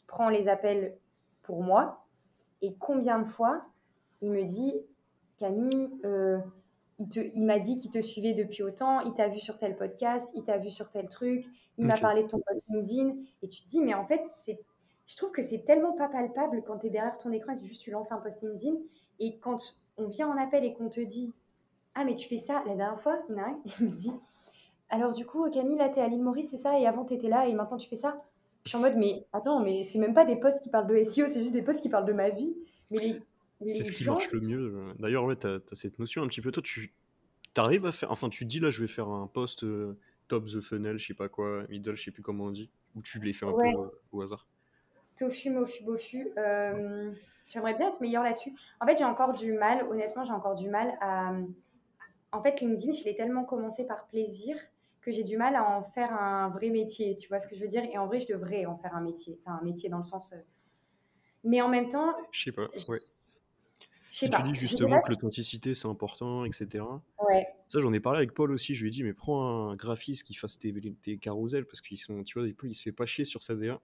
prend les appels pour moi. Et combien de fois il me dit, Camille, il m'a dit qu'il te suivait depuis autant, il t'a vu sur tel podcast, il t'a vu sur tel truc, il m'a Ok. parlé de ton post LinkedIn. Et tu te dis, mais en fait, je trouve que c'est tellement pas palpable quand tu es derrière ton écran et que tu lances un post LinkedIn. Et quand on vient en appel et qu'on te dit, ah, mais tu fais ça, la dernière fois, il y en a un, il me dit, alors du coup, Camille, là, t'es à l'île Maurice, c'est ça, et avant, t'étais là, et maintenant, tu fais ça. Je suis en mode, mais attends, mais c'est même pas des posts qui parlent de SEO, c'est juste des posts qui parlent de ma vie. Mais C'est les ce qui gens, marche le mieux. D'ailleurs, ouais, t'as cette notion un petit peu. Toi, tu t'arrives à faire. Enfin, tu te dis là, je vais faire un post top the funnel, je sais pas quoi, middle, je sais plus comment on dit. Ou tu les fais un peu ouais, au hasard. tofu, mofu, bofu, j'aimerais bien être meilleure là-dessus. En fait, j'ai encore du mal, honnêtement, j'ai encore du mal à. En fait, LinkedIn, je l'ai tellement commencé par plaisir que j'ai du mal à en faire un vrai métier, tu vois ce que je veux dire? Et en vrai, je devrais en faire un métier, enfin un métier dans le sens. Mais en même temps, Je sais pas, je ouais. Je sais Si tu pas. dis Je sais justement pas que si... l'authenticité c'est important, etc. Ouais. Ça, j'en ai parlé avec Paul aussi. Je lui ai dit, mais prends un graphiste qui fasse tes carousels parce qu'ils sont, tu vois, il se fait pas chier sur sa DA.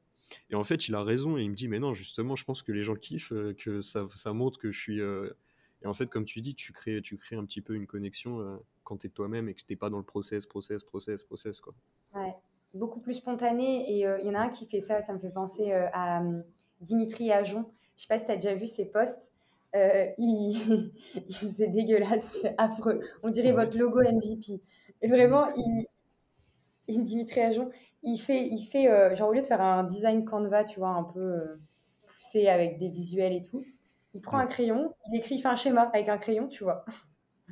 Et en fait, il a raison et il me dit, mais non, justement, je pense que les gens kiffent, que ça montre que je suis. Et en fait, comme tu dis, tu crées un petit peu une connexion quand t'es toi-même et que t'es pas dans le process, quoi. Ouais, beaucoup plus spontané. Et il y en a un qui fait ça, ça me fait penser à Dimitri Ajon. Je sais pas si tu as déjà vu ses posts. C'est dégueulasse, c'est affreux. On dirait Ouais. votre logo MVP. Et vraiment, Dimitri Ajon, genre au lieu de faire un design Canva, tu vois, un peu poussé avec des visuels et tout, il prend Ouais. un crayon, il fait un schéma avec un crayon, tu vois.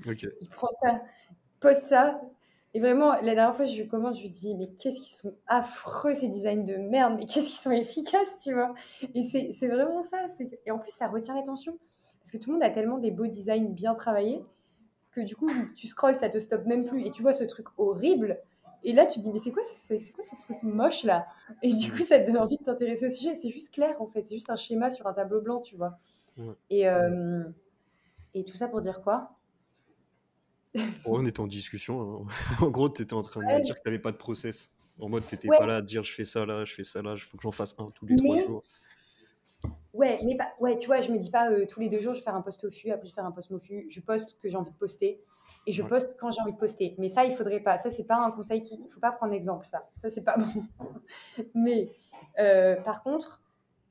Ok. Il prend ça, poste ça. Et vraiment, la dernière fois, je lui commande, je lui dis, mais qu'est-ce qu'ils sont affreux ces designs de merde, mais qu'est-ce qu'ils sont efficaces, tu vois. Et c'est vraiment ça. Et en plus, ça retient l'attention. Parce que tout le monde a tellement des beaux designs bien travaillés que du coup, tu scrolles, ça te stoppe même plus. Et tu vois ce truc horrible. Et là, tu te dis, mais c'est quoi ce truc moche là. Et du coup, Mhm. ça te donne envie de t'intéresser au sujet. C'est juste clair, en fait. C'est juste un schéma sur un tableau blanc, tu vois. Ouais. Et tout ça pour dire quoi? Oh, on était en discussion, hein. En gros, t'étais en train de me Ouais, dire que t'avais pas de process. En mode, t'étais pas ouais, là à te dire, je fais ça là, je fais ça là, il faut que j'en fasse un tous les 3 jours. mais ouais, mais pas, ouais, tu vois, je me dis pas tous les 2 jours, je vais faire un post au fût, après je vais faire un post mofu. Je poste ce que j'ai envie de poster et je Ouais. poste quand j'ai envie de poster. Mais ça, il faudrait pas. Ça, c'est pas un conseil il faut pas prendre exemple, ça. Ça, c'est pas bon. Mais par contre,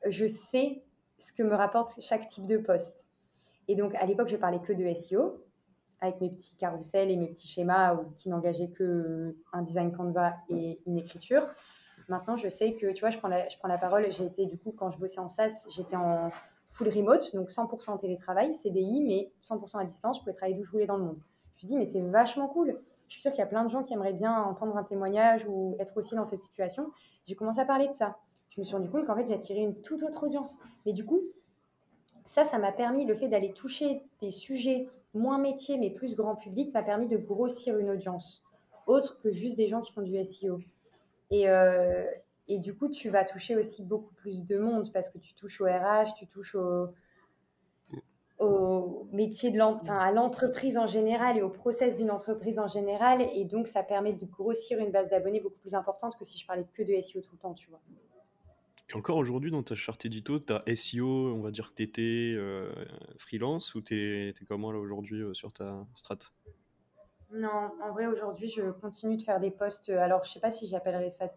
je sais ce que me rapporte chaque type de post. Et donc, à l'époque, je parlais que de SEO avec mes petits carousels et mes petits schémas qui n'engageaient que un design Canva et une écriture. Maintenant, je sais que, tu vois, je prends la parole. J'ai été, du coup, quand je bossais en SaaS, j'étais en full remote, donc 100% en télétravail, CDI, mais 100% à distance. Je pouvais travailler d'où je voulais dans le monde. Je me suis dit, mais c'est vachement cool. Je suis sûre qu'il y a plein de gens qui aimeraient bien entendre un témoignage ou être aussi dans cette situation. J'ai commencé à parler de ça. Je me suis rendu compte qu'en fait, j'ai attiré une toute autre audience. Mais du coup, ça m'a permis, le fait d'aller toucher des sujets moins métiers, mais plus grand public, m'a permis de grossir une audience, autre que juste des gens qui font du SEO. Et, euh, et du coup, tu vas toucher aussi beaucoup plus de monde parce que tu touches au RH, tu touches au métier enfin, à l'entreprise en général et au process d'une entreprise en général. Et donc, ça permet de grossir une base d'abonnés beaucoup plus importante que si je parlais que de SEO tout le temps, tu vois. Et encore aujourd'hui, dans ta charte édito, t'as SEO, on va dire TT, freelance, ou t'es comment là aujourd'hui sur ta strat? Non, en vrai, aujourd'hui, je continue de faire des posts. Alors, je sais pas si j'appellerais ça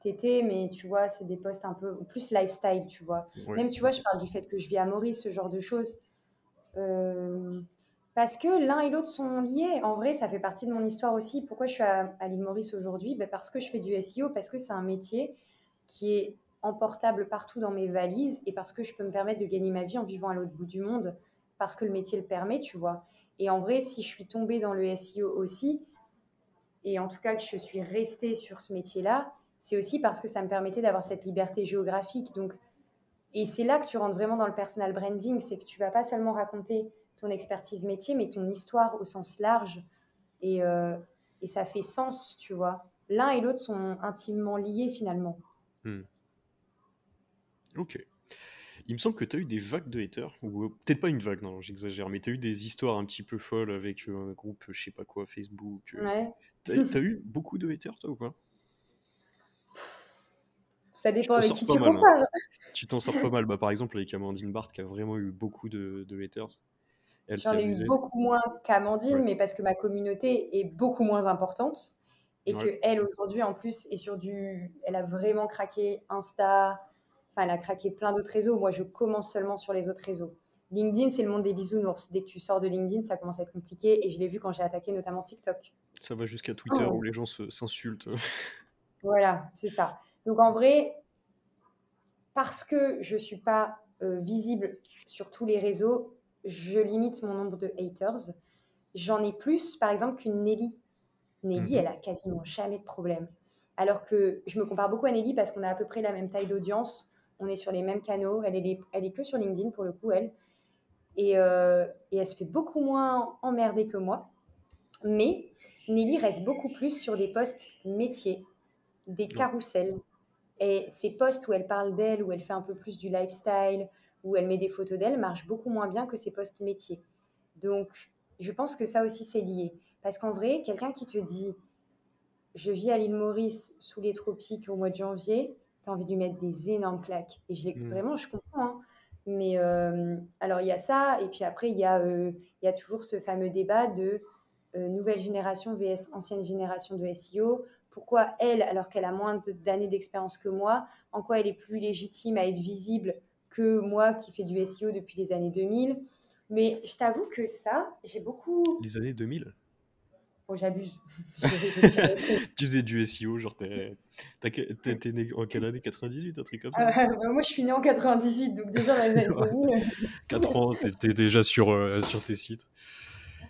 TT, mais tu vois, c'est des posts un peu plus lifestyle, tu vois. Ouais, Même, tu vois, ok. je parle du fait que je vis à Maurice, ce genre de choses. Euh, Parce que l'un et l'autre sont liés. En vrai, ça fait partie de mon histoire aussi. Pourquoi je suis à l'île Maurice aujourd'hui? Ben, parce que je fais du SEO, parce que c'est un métier qui est emportable partout dans mes valises et parce que je peux me permettre de gagner ma vie en vivant à l'autre bout du monde, parce que le métier le permet, tu vois. Et en vrai, si je suis tombée dans le SEO aussi, et en tout cas que je suis restée sur ce métier-là, c'est aussi parce que ça me permettait d'avoir cette liberté géographique. Donc, et c'est là que tu rentres vraiment dans le personal branding, c'est que tu vas pas seulement raconter ton expertise métier, mais ton histoire au sens large. Et, euh, et ça fait sens, tu vois. L'un et l'autre sont intimement liés finalement. Hmm. Ok. Il me semble que t'as eu des vagues de haters, ou peut-être pas une vague, non, j'exagère, mais t'as eu des histoires un petit peu folles avec un groupe, je sais pas quoi, Facebook. Ouais. T'as eu beaucoup de haters, toi, ou pas? Ça Tu dépend t'en avec sors qui pas tu mal, hein. compares. Tu t'en sors pas mal. Bah, par exemple, avec Amandine Barthes, qui a vraiment eu beaucoup de haters. Elle s'est J'en ai eu amusée. beaucoup moins qu'Amandine, Ouais. mais parce que ma communauté est beaucoup moins importante et Ouais. que elle aujourd'hui en plus est sur elle a vraiment craqué Insta, enfin elle a craqué plein d'autres réseaux. Moi, je commence seulement sur les autres réseaux. LinkedIn, c'est le monde des bisounours. Dès que tu sors de LinkedIn, ça commence à être compliqué et je l'ai vu quand j'ai attaqué notamment TikTok. Ça va jusqu'à Twitter où Oh. les gens s'insultent. Voilà, c'est ça. Donc en vrai, parce que je suis pas visible sur tous les réseaux, je limite mon nombre de haters. J'en ai plus, par exemple, qu'une Nelly. Nelly, Mhm. elle a quasiment jamais de problème. Alors que je me compare beaucoup à Nelly parce qu'on a à peu près la même taille d'audience, on est sur les mêmes canaux, elle est que sur LinkedIn pour le coup, elle. Et elle se fait beaucoup moins emmerder que moi. Mais Nelly reste beaucoup plus sur des posts métiers, des Ouais. carousels. Et ces posts où elle parle d'elle, où elle fait un peu plus du lifestyle, où elle met des photos d'elle marchent beaucoup moins bien que ses posts métiers. Donc, je pense que ça aussi, c'est lié. Parce qu'en vrai, quelqu'un qui te dit « je vis à l'île Maurice sous les tropiques au mois de janvier », tu as envie de lui mettre des énormes claques. Et Mm. vraiment, je comprends, hein. Mais alors, il y a ça. Et puis après, il y a toujours ce fameux débat de nouvelle génération vs ancienne génération de SEO. Pourquoi elle, alors qu'elle a moins d'années d'expérience que moi, en quoi elle est plus légitime à être visible que moi qui fais du SEO depuis les années 2000. Mais je t'avoue que ça, j'ai beaucoup... Les années 2000. Bon, j'abuse. J'ai tiré. Tu faisais du SEO, genre t'es né en quelle année? 98, un truc comme ça? Moi, je suis née en 98, donc déjà dans les années 2000. 4 ans, t'es déjà sur tes sites.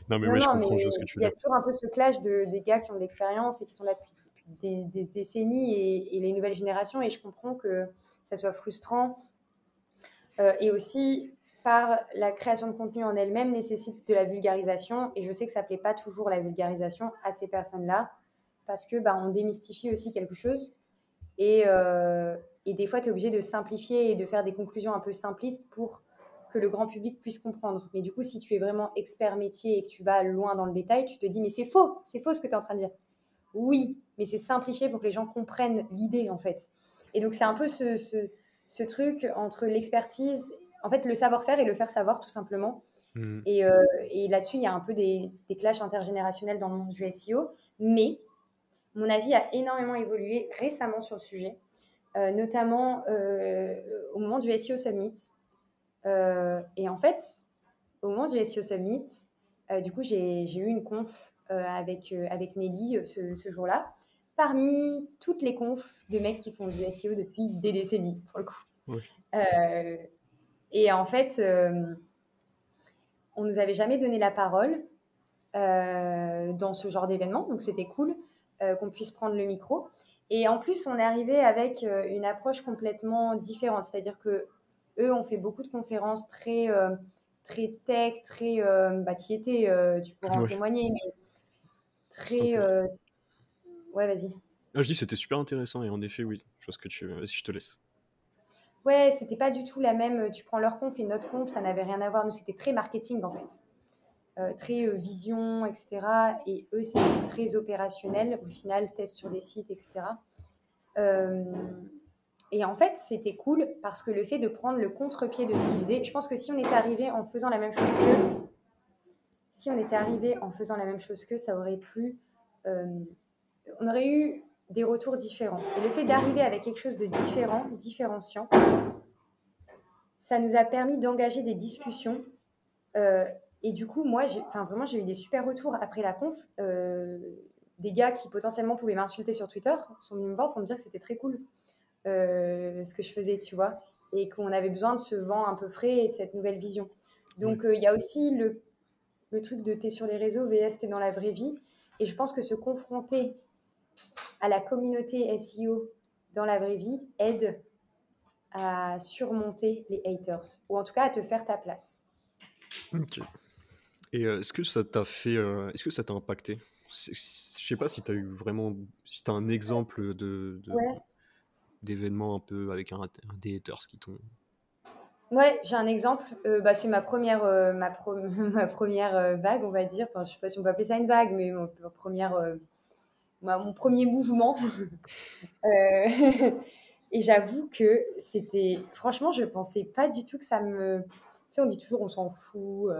Non, mais Non, ouais, je non, mais comprends, je vois ce que tu veux il y a dire. toujours un peu ce clash des gars qui ont de l'expérience et qui sont là depuis des décennies et les nouvelles générations. Et je comprends que ça soit frustrant. Et aussi, par la création de contenu en elle-même, nécessite de la vulgarisation. Et je sais que ça ne plaît pas toujours la vulgarisation à ces personnes-là parce que on démystifie aussi quelque chose. Et, euh, et des fois, tu es obligé de simplifier et de faire des conclusions un peu simplistes pour que le grand public puisse comprendre. Mais du coup, si tu es vraiment expert métier et que tu vas loin dans le détail, tu te dis, mais c'est faux ce que tu es en train de dire. Oui, mais c'est simplifié pour que les gens comprennent l'idée, en fait. Et donc, c'est un peu ce truc entre l'expertise, en fait, le savoir-faire et le faire savoir, tout simplement. Mm. Et là-dessus, il y a un peu des clashs intergénérationnels dans le monde du SEO. Mais mon avis a énormément évolué récemment sur le sujet, notamment au moment du SEO Summit. Et en fait, au moment du SEO Summit, du coup, j'ai eu une conf avec Nelly ce jour-là, parmi toutes les confs de mecs qui font du SEO depuis des décennies, pour le coup. Ouais. Euh, et en fait, on nous avait jamais donné la parole dans ce genre d'événement, donc c'était cool qu'on puisse prendre le micro. Et en plus, on est arrivé avec une approche complètement différente, c'est-à-dire que eux ont fait beaucoup de conférences très tech, très t'y étais, tu pourras en Ouais, témoigner, mais c'est très intéressant. ouais, vas-y. Ah, je dis c'était super intéressant et en effet, oui, je vois ce que tu veux. Vas-y, je te laisse. Ouais, c'était pas du tout la même. Tu prends leur conf et notre conf, ça n'avait rien à voir. Nous, c'était très marketing en fait. Très vision, etc. Et eux, c'était très opérationnel, au final, test sur des sites, etc. Euh, et en fait, c'était cool parce que le fait de prendre le contre-pied de ce qu'ils faisaient, je pense que si on était arrivé en faisant la même chose qu'eux, ça aurait plu. euh, on aurait eu des retours différents. Et le fait d'arriver avec quelque chose de différent, différenciant, ça nous a permis d'engager des discussions. Euh, et du coup, moi, vraiment, j'ai eu des super retours après la conf. Des gars qui potentiellement pouvaient m'insulter sur Twitter sont venus me voir pour me dire que c'était très cool ce que je faisais, tu vois, et qu'on avait besoin de ce vent un peu frais et de cette nouvelle vision. Ouais. Donc, il y a aussi le truc de t'es sur les réseaux, VS, t'es dans la vraie vie. Et je pense que se confronter à la communauté SEO dans la vraie vie aide à surmonter les haters, ou en tout cas à te faire ta place. Ok. Et est-ce que ça t'a fait, est-ce que ça t'a impacté? Je sais pas si t'as eu vraiment, si t'as un exemple Ouais. d'événements un peu avec des haters qui t'ont. Ouais, j'ai un exemple. C'est ma première, ma première vague, on va dire. Enfin, je sais pas si on peut appeler ça une vague, mais ma première, mon premier mouvement. Et j'avoue que c'était. Franchement, je pensais pas du tout que ça me. Tu sais, on dit toujours on s'en fout.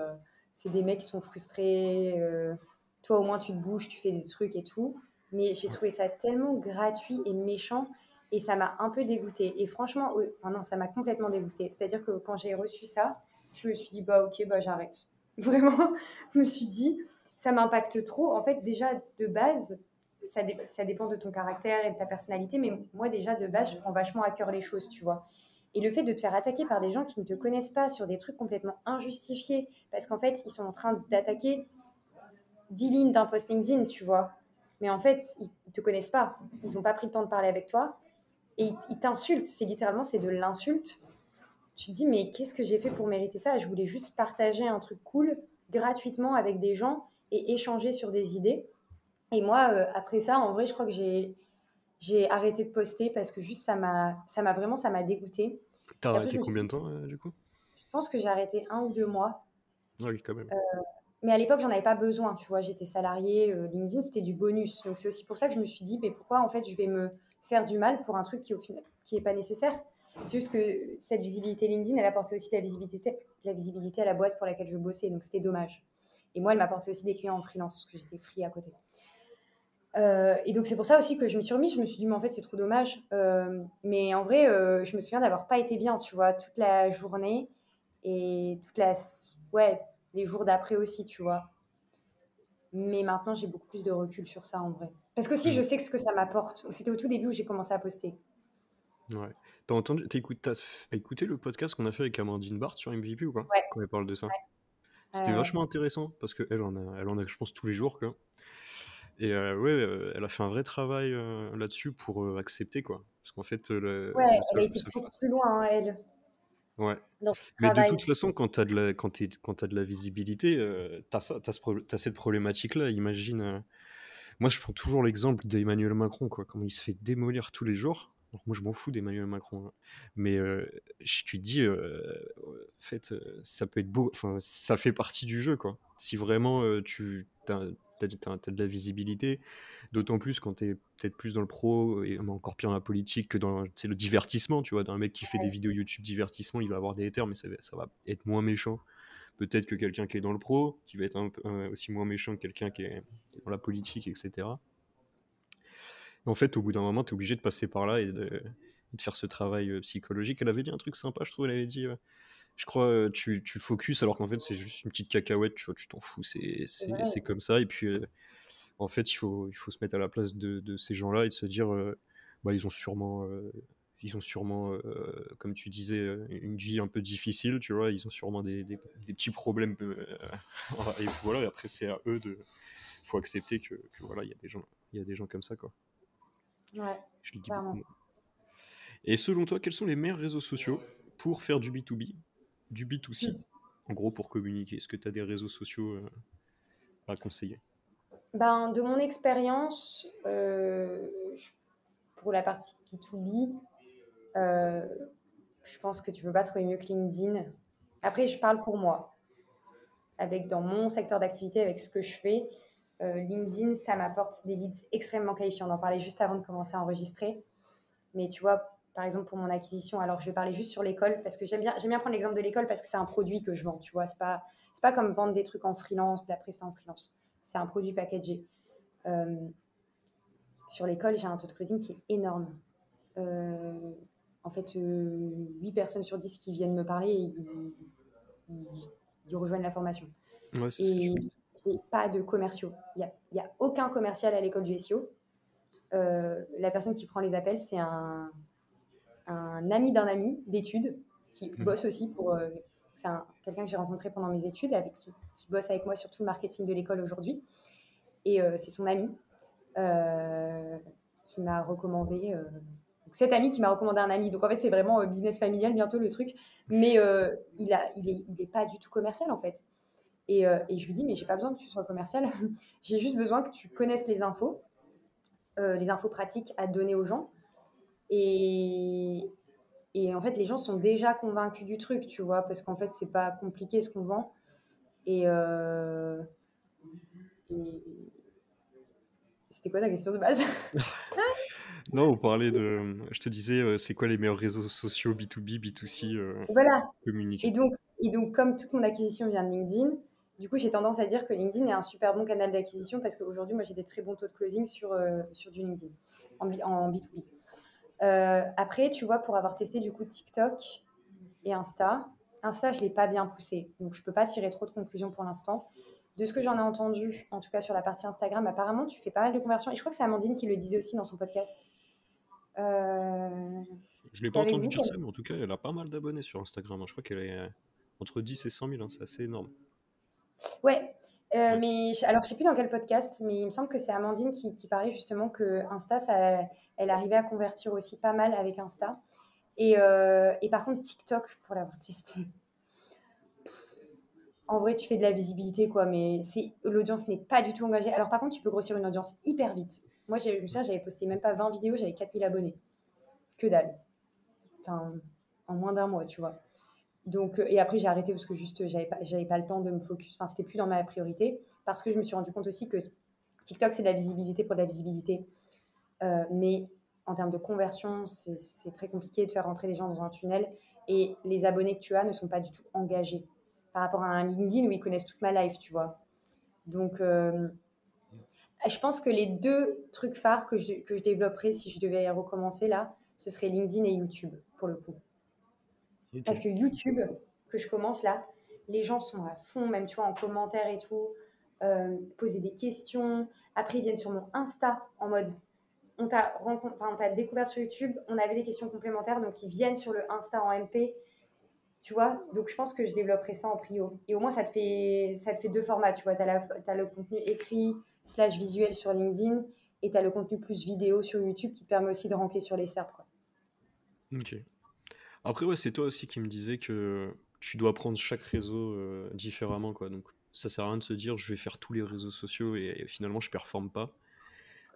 C'est des mecs qui sont frustrés. Toi, au moins, tu te bouges, tu fais des trucs et tout. Mais j'ai trouvé ça tellement gratuit et méchant. Et ça m'a un peu dégoûtée. Et franchement, enfin non, ça m'a complètement dégoûtée. C'est-à-dire que quand j'ai reçu ça, je me suis dit, bah ok, bah j'arrête. Vraiment, je me suis dit, ça m'impacte trop. En fait, déjà, de base, ça dépend de ton caractère et de ta personnalité, mais moi déjà de base, je prends vachement à cœur les choses, tu vois. Et le fait de te faire attaquer par des gens qui ne te connaissent pas sur des trucs complètement injustifiés, parce qu'en fait, ils sont en train d'attaquer 10 lignes d'un post LinkedIn, tu vois. Mais en fait, ils ne te connaissent pas. Ils n'ont pas pris le temps de parler avec toi. Et ils t'insultent. C'est de l'insulte. Tu te dis, mais qu'est-ce que j'ai fait pour mériter ça? Je voulais juste partager un truc cool gratuitement avec des gens et échanger sur des idées. Et moi, après ça, en vrai, je crois que j'ai arrêté de poster parce que juste ça m'a dégoûté. T'as Et après, je arrêté me suis combien de dit, temps du coup? pense que j'ai arrêté 1 ou 2 mois. Ah oui, quand même. Mais à l'époque, j'en avais pas besoin, tu vois, j'étais salariée, LinkedIn, c'était du bonus. Donc c'est aussi pour ça que je me suis dit: «Mais pourquoi en fait je vais me faire du mal pour un truc qui au final qui est pas nécessaire?» C'est juste que cette visibilité LinkedIn, elle apportait aussi de la visibilité à la boîte pour laquelle je bossais, donc c'était dommage. Et moi, elle m'apportait aussi des clients en freelance, parce que j'étais free à côté. Et donc c'est pour ça aussi que je me suis remise. Je me suis dit: «Mais en fait, c'est trop dommage». Mais en vrai, je me souviens d'avoir pas été bien, tu vois, toute la journée et ouais, les jours d'après aussi, tu vois. Mais maintenant, j'ai beaucoup plus de recul sur ça en vrai. Parce qu'aussi, je Mm. sais que ce que ça m'apporte. C'était au tout début où j'ai commencé à poster. Ouais. T'as écouté le podcast qu'on a fait avec Amandine Barthes sur MVP ou pas? Ouais, Quand elle parle de ça. C'était ouais. vachement intéressant parce qu'elle en a, je pense, tous les jours, quoi. Et ouais, elle a fait un vrai travail là-dessus pour accepter, quoi. Parce qu'en fait, Ouais, elle a été beaucoup plus loin, hein, elle, ouais. dans son Mais de travail. toute façon, quand t'as de la visibilité, t'as cette problématique-là. Imagine, moi je prends toujours l'exemple d'Emmanuel Macron, quoi, comment il se fait démolir tous les jours. Alors moi je m'en fous d'Emmanuel Macron, hein. Mais tu te dis, en fait, ça peut être beau, enfin ça fait partie du jeu, quoi. Si vraiment t'as de la visibilité, d'autant plus quand t'es peut-être plus dans le pro et encore pire dans la politique que dans le divertissement, tu vois, d'un mec qui fait des vidéos YouTube divertissement, il va avoir des haters, mais ça va être moins méchant peut-être que quelqu'un qui est dans le pro, qui va être aussi moins méchant que quelqu'un qui est dans la politique, etc. Et en fait, au bout d'un moment, tu es obligé de passer par là et de faire ce travail psychologique. Elle avait dit un truc sympa, je trouve. Elle avait dit, je crois, tu focuses alors qu'en fait, c'est juste une petite cacahuète, tu vois, tu t'en fous, C'est vrai. c'est comme ça. Et puis, en fait, il faut se mettre à la place de ces gens-là et de se dire, bah, ils ont sûrement, comme tu disais, une vie un peu difficile, tu vois. Ils ont sûrement des petits problèmes. Et voilà, et après, c'est à eux de. Il faut accepter que voilà, il y a des gens comme ça, quoi. Ouais, Je le dis beaucoup, clairement. moi. Et selon toi, quels sont les meilleurs réseaux sociaux pour faire du B2B, du B2C, en gros, pour communiquer? Est-ce que tu as des réseaux sociaux à conseiller? Ben, de mon expérience, pour la partie B2B, euh, je pense que tu peux pas trouver mieux que LinkedIn. Après, je parle pour moi. Avec dans mon secteur d'activité, avec ce que je fais, LinkedIn, ça m'apporte des leads extrêmement qualifiés. On en parlait juste avant de commencer à enregistrer. Mais tu vois, par exemple, pour mon acquisition, alors je vais parler juste sur l'école, parce que j'aime bien prendre l'exemple de l'école parce que c'est un produit que je vends, tu vois. C'est pas comme vendre des trucs en freelance, de la prestation en freelance. C'est un produit packagé. Euh, sur l'école, j'ai un taux de closing qui est énorme. Euh, en fait, 8 personnes sur 10 qui viennent me parler, ils, ils rejoignent la formation. Ouais, c'est ce que tu Et me dis. pas de commerciaux. Il y a aucun commercial à l'école du SEO. La personne qui prend les appels, c'est un ami d'un ami d'études qui Mhm. bosse aussi pour. C'est quelqu'un que j'ai rencontré pendant mes études, qui bosse avec moi sur tout le marketing de l'école aujourd'hui. Et c'est son ami euh, qui m'a recommandé. Donc cet ami qui m'a recommandé un ami. Donc en fait, c'est vraiment business familial bientôt le truc. Mais il est pas du tout commercial en fait. Et je lui dis, mais j'ai pas besoin que tu sois commercial. J'ai juste besoin que tu connaisses les infos pratiques à donner aux gens. Et, et en fait, les gens sont déjà convaincus du truc, tu vois, parce qu'en fait, c'est pas compliqué ce qu'on vend. Et, et c'était quoi ta question de base? Non, on parlait de. Je te disais, c'est quoi les meilleurs réseaux sociaux B2B, B2C Voilà. pour communiquer? Et donc, comme toute mon acquisition vient de LinkedIn, du coup, j'ai tendance à dire que LinkedIn est un super bon canal d'acquisition parce qu'aujourd'hui, moi, j'ai des très bons taux de closing sur du LinkedIn en B2B. Après, tu vois, pour avoir testé du coup TikTok et Insta, je ne l'ai pas bien poussé. Donc, je ne peux pas tirer trop de conclusions pour l'instant. De ce que j'en ai entendu, en tout cas sur la partie Instagram, apparemment, tu fais pas mal de conversions. Et je crois que c'est Amandine qui le disait aussi dans son podcast. Euh, Je l'ai C'était pas avec entendu vous dire ça, mais en tout cas, elle a pas mal d'abonnés sur Instagram, hein. Je crois qu'elle est entre 10 et 100 000, hein, c'est assez énorme. Ouais. Ouais. Mais alors, je sais plus dans quel podcast, mais il me semble que c'est Amandine qui parlait justement que Insta, ça, elle arrivait à convertir aussi pas mal avec Insta. Et par contre, TikTok, pour l'avoir testé, en vrai, tu fais de la visibilité, quoi, mais l'audience n'est pas du tout engagée. Alors, par contre, tu peux grossir une audience hyper vite. Moi, je me souviens, j'avais posté même pas 20 vidéos, j'avais 4 000 abonnés. Que dalle. Enfin, en moins d'un mois, tu vois. Donc, et après, j'ai arrêté parce que juste, j'avais pas le temps de me focus. Enfin, c'était plus dans ma priorité. Parce que je me suis rendu compte aussi que TikTok, c'est de la visibilité pour de la visibilité. Mais en termes de conversion, c'est très compliqué de faire rentrer les gens dans un tunnel. Et les abonnés que tu as ne sont pas du tout engagés par rapport à un LinkedIn où ils connaissent toute ma life, tu vois. Donc, je pense que les deux trucs phares que je développerais si je devais recommencer là, ce serait LinkedIn et YouTube, pour le coup. Parce Ok. que YouTube, que je commence là, les gens sont à fond, même tu vois, en commentaire et tout, poser des questions. Après, ils viennent sur mon Insta en mode on t'a découvert sur YouTube, on avait des questions complémentaires, donc ils viennent sur le Insta en MP, tu vois. Donc je pense que je développerai ça en prio. Et au moins, ça te fait deux formats, tu vois. Tu as le contenu écrit / visuel sur LinkedIn et tu as le contenu plus vidéo sur YouTube qui te permet aussi de ranker sur les SERP, quoi. Ok. Après, ouais, c'est toi aussi qui me disais que tu dois prendre chaque réseau différemment, quoi. Donc, ça sert à rien de se dire je vais faire tous les réseaux sociaux et finalement je performe pas.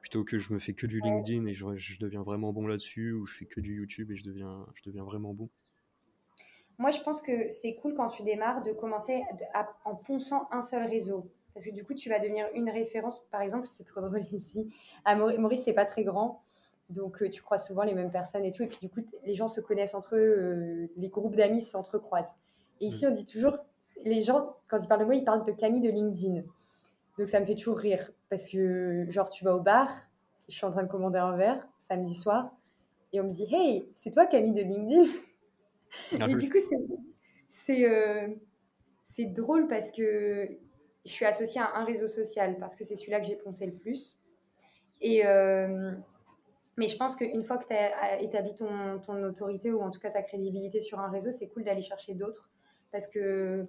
Plutôt que je me fais que du LinkedIn et je deviens vraiment bon là-dessus, ou je fais que du YouTube et je deviens vraiment bon. Moi, je pense que c'est cool quand tu démarres de commencer en ponçant un seul réseau. Parce que du coup, tu vas devenir une référence. Par exemple, c'est trop drôle ici. À Maurice, c'est pas très grand. Donc, tu croises souvent les mêmes personnes et tout. Et puis, du coup, les gens se connaissent entre eux. Les groupes d'amis s'entrecroisent. Et Mm. ici, on dit toujours, les gens, quand ils parlent de moi, ils parlent de Camille de LinkedIn. Donc, ça me fait toujours rire. Parce que, genre, tu vas au bar, je suis en train de commander un verre, samedi soir. Et on me dit, hey, c'est toi Camille de LinkedIn? Ah Et oui. du coup, c'est c'est drôle parce que je suis associée à un réseau social parce que c'est celui-là que j'ai poncé le plus. Et, mais je pense qu'une fois que tu as établi ton autorité ou en tout cas ta crédibilité sur un réseau, c'est cool d'aller chercher d'autres parce que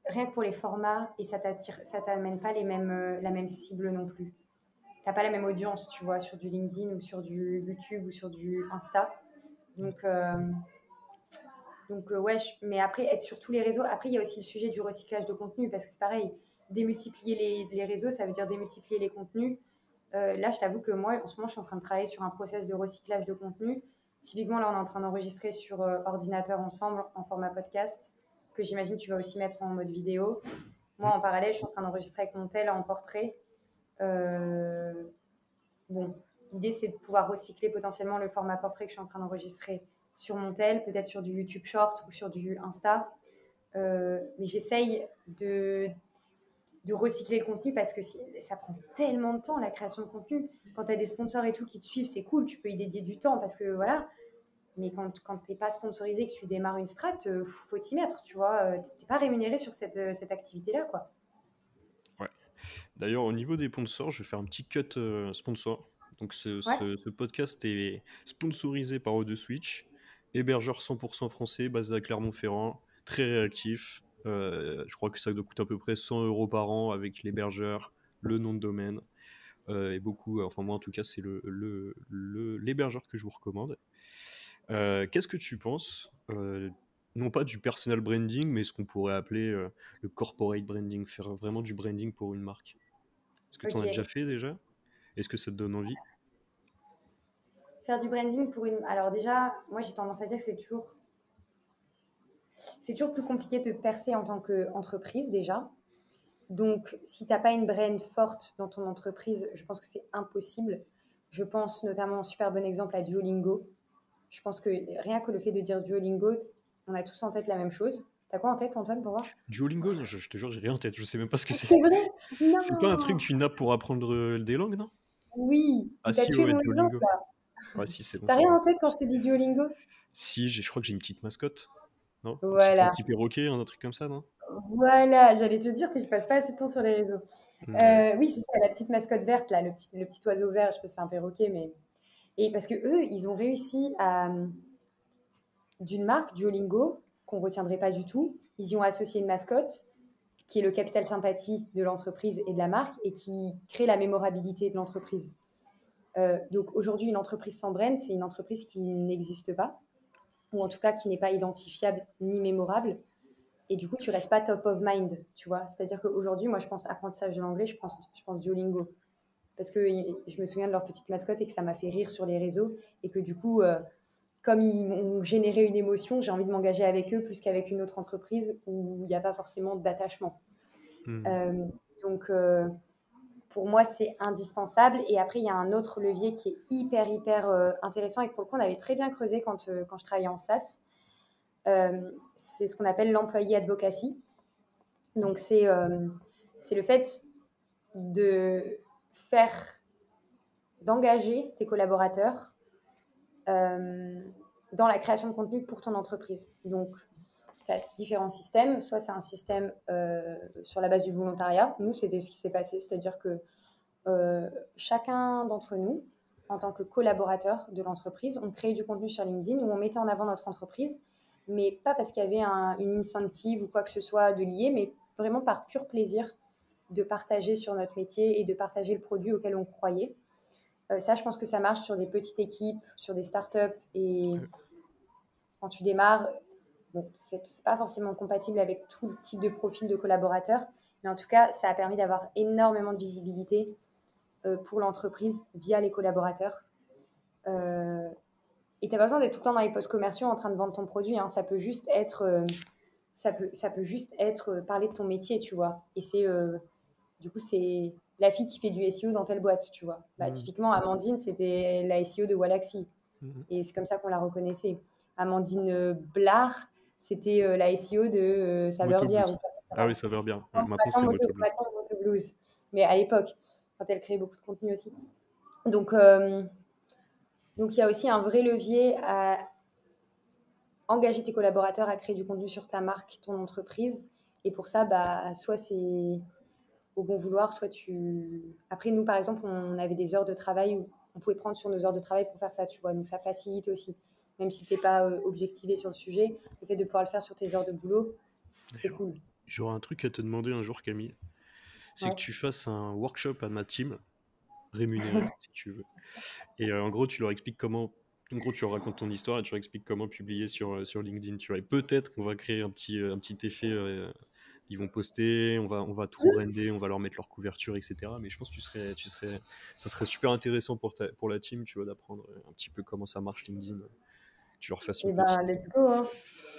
rien que pour les formats, et ça t'amène pas la même cible non plus. T'as pas la même audience, tu vois, sur du LinkedIn ou sur du YouTube ou sur du Insta. Donc, ouais, mais après, être sur tous les réseaux. Après, il y a aussi le sujet du recyclage de contenu, parce que c'est pareil, démultiplier les réseaux, ça veut dire démultiplier les contenus. Là, je t'avoue que moi, en ce moment, je suis en train de travailler sur un process de recyclage de contenu. Typiquement, là, on est en train d'enregistrer sur ordinateur ensemble, en format podcast, que j'imagine tu vas aussi mettre en mode vidéo. Moi, en parallèle, je suis en train d'enregistrer avec mon tel en portrait. Euh, Bon, l'idée, c'est de pouvoir recycler potentiellement le format portrait que je suis en train d'enregistrer sur mon tel, peut-être sur du YouTube Short ou sur du Insta. Mais j'essaye de recycler le contenu parce que ça prend tellement de temps, la création de contenu. Quand tu as des sponsors et tout qui te suivent, c'est cool, tu peux y dédier du temps parce que voilà. Mais quand tu n'es pas sponsorisé, que tu démarres une strat, faut t'y mettre, tu vois. Tu n'es pas rémunéré sur cette activité-là, quoi. Ouais. D'ailleurs, au niveau des sponsors, je vais faire un petit cut sponsor. Donc, Ouais. ce podcast est sponsorisé par O2 Switch, hébergeur 100% français, basé à Clermont-Ferrand, très réactif. Je crois que ça doit coûter à peu près 100 € par an avec l'hébergeur, le nom de domaine. Et beaucoup, enfin moi en tout cas, c'est l'hébergeur que je vous recommande. Qu'est-ce que tu penses, non pas du personal branding, mais ce qu'on pourrait appeler le corporate branding, faire vraiment du branding pour une marque? Est-ce que tu en as déjà Ok. fait déjà? Est-ce que ça te donne envie? Faire du branding pour une. Alors, déjà, moi, j'ai tendance à dire que c'est toujours plus compliqué de percer en tant qu'entreprise déjà. Donc, si tu n'as pas une brand forte dans ton entreprise, je pense que c'est impossible. Je pense notamment, super bon exemple, à Duolingo. Je pense que rien que le fait de dire Duolingo, on a tous en tête la même chose. T'as quoi en tête, Antoine, pour voir? Duolingo, non, je te jure, j'ai rien en tête, je sais même pas ce que c'est. C'est vrai? C'est pas un Non. truc, une app pour apprendre des langues, non? Oui, Ah mais t'as si, tué ouais, mon exemple Duolingo. là. Ouais, si, c'est bon, T'as c'est rien bon. en tête quand je t'ai dit Duolingo? Si, je crois que j'ai une petite mascotte, non? Un Voilà. petit perroquet, un truc comme ça, non? Voilà, j'allais te dire, tu ne passes pas assez de temps sur les réseaux. Ouais. Oui, c'est ça, la petite mascotte verte, là, le petit oiseau vert, je sais pas si c'est un perroquet, mais. Et parce que eux, ils ont réussi à. D'une marque, Duolingo, qu'on ne retiendrait pas du tout, ils y ont associé une mascotte qui est le capital sympathie de l'entreprise et de la marque et qui crée la mémorabilité de l'entreprise. Donc aujourd'hui, une entreprise sans brand, c'est une entreprise qui n'existe pas, ou en tout cas qui n'est pas identifiable ni mémorable. Et du coup, tu restes pas top of mind, tu vois. C'est-à-dire qu'aujourd'hui, moi, je pense apprentissage de l'anglais, je pense Duolingo. Parce que je me souviens de leur petite mascotte et que ça m'a fait rire sur les réseaux. Et que du coup, comme ils m'ont généré une émotion, j'ai envie de m'engager avec eux plus qu'avec une autre entreprise où il n'y a pas forcément d'attachement. Mhm. Donc, pour moi, c'est indispensable. Et après, il y a un autre levier qui est hyper, hyper intéressant et que pour le coup, on avait très bien creusé quand je travaillais en SaaS. C'est ce qu'on appelle l'employee advocacy. Donc, c'est le fait d'engager tes collaborateurs dans la création de contenu pour ton entreprise. Donc, tu as différents systèmes. Soit c'est un système sur la base du volontariat. Nous, c'était ce qui s'est passé. C'est-à-dire que chacun d'entre nous, en tant que collaborateur de l'entreprise, on créait du contenu sur LinkedIn où on mettait en avant notre entreprise, mais pas parce qu'il y avait une incentive ou quoi que ce soit de lié, mais vraiment par pur plaisir de partager sur notre métier et de partager le produit auquel on croyait. Ça, je pense que ça marche sur des petites équipes, sur des startups, et quand tu démarres, bon, c'est pas forcément compatible avec tout le type de profil de collaborateurs, mais en tout cas, ça a permis d'avoir énormément de visibilité pour l'entreprise via les collaborateurs. Et tu n'as pas besoin d'être tout le temps dans les postes commerciaux en train de vendre ton produit. Hein. Ça peut juste être, parler de ton métier, tu vois. Et du coup, c'est la fille qui fait du SEO dans telle boîte, tu vois. Bah, Mhm. typiquement, Amandine, c'était la SEO de Walaxy. Mhm. Et c'est comme ça qu'on la reconnaissait. Amandine Blard, c'était la SEO de Moto Saverbière. Blues. Ah oui, ça va bien. Ouais, maintenant, c'est Maintenant, Moto Blues. Moto Blues. Mais à l'époque, quand elle créait beaucoup de contenu aussi. Donc, il y a aussi un vrai levier à engager tes collaborateurs à créer du contenu sur ta marque, ton entreprise. Et pour ça, bah, soit c'est au bon vouloir, soit tu... Après, nous, par exemple, on avait des heures de travail où on pouvait prendre sur nos heures de travail pour faire ça, tu vois. Donc, ça facilite aussi. Même si tu n'es pas objectivé sur le sujet, le fait de pouvoir le faire sur tes heures de boulot, c'est cool. J'aurais un truc à te demander un jour, Camille. C'est que Ouais. tu fasses un workshop à ma team, rémunéré, si tu veux. Et en gros, tu leur expliques comment. En gros, tu leur racontes ton histoire et tu leur expliques comment publier sur LinkedIn. Tu vois. Et peut-être qu'on va créer un petit effet. Ils vont poster, on va tout brander, on va leur mettre leur couverture, etc. Mais je pense que ça serait super intéressant pour la team, tu vois, d'apprendre un petit peu comment ça marche LinkedIn. Tu leur fasses Et une ben, petite. let's go. Hein.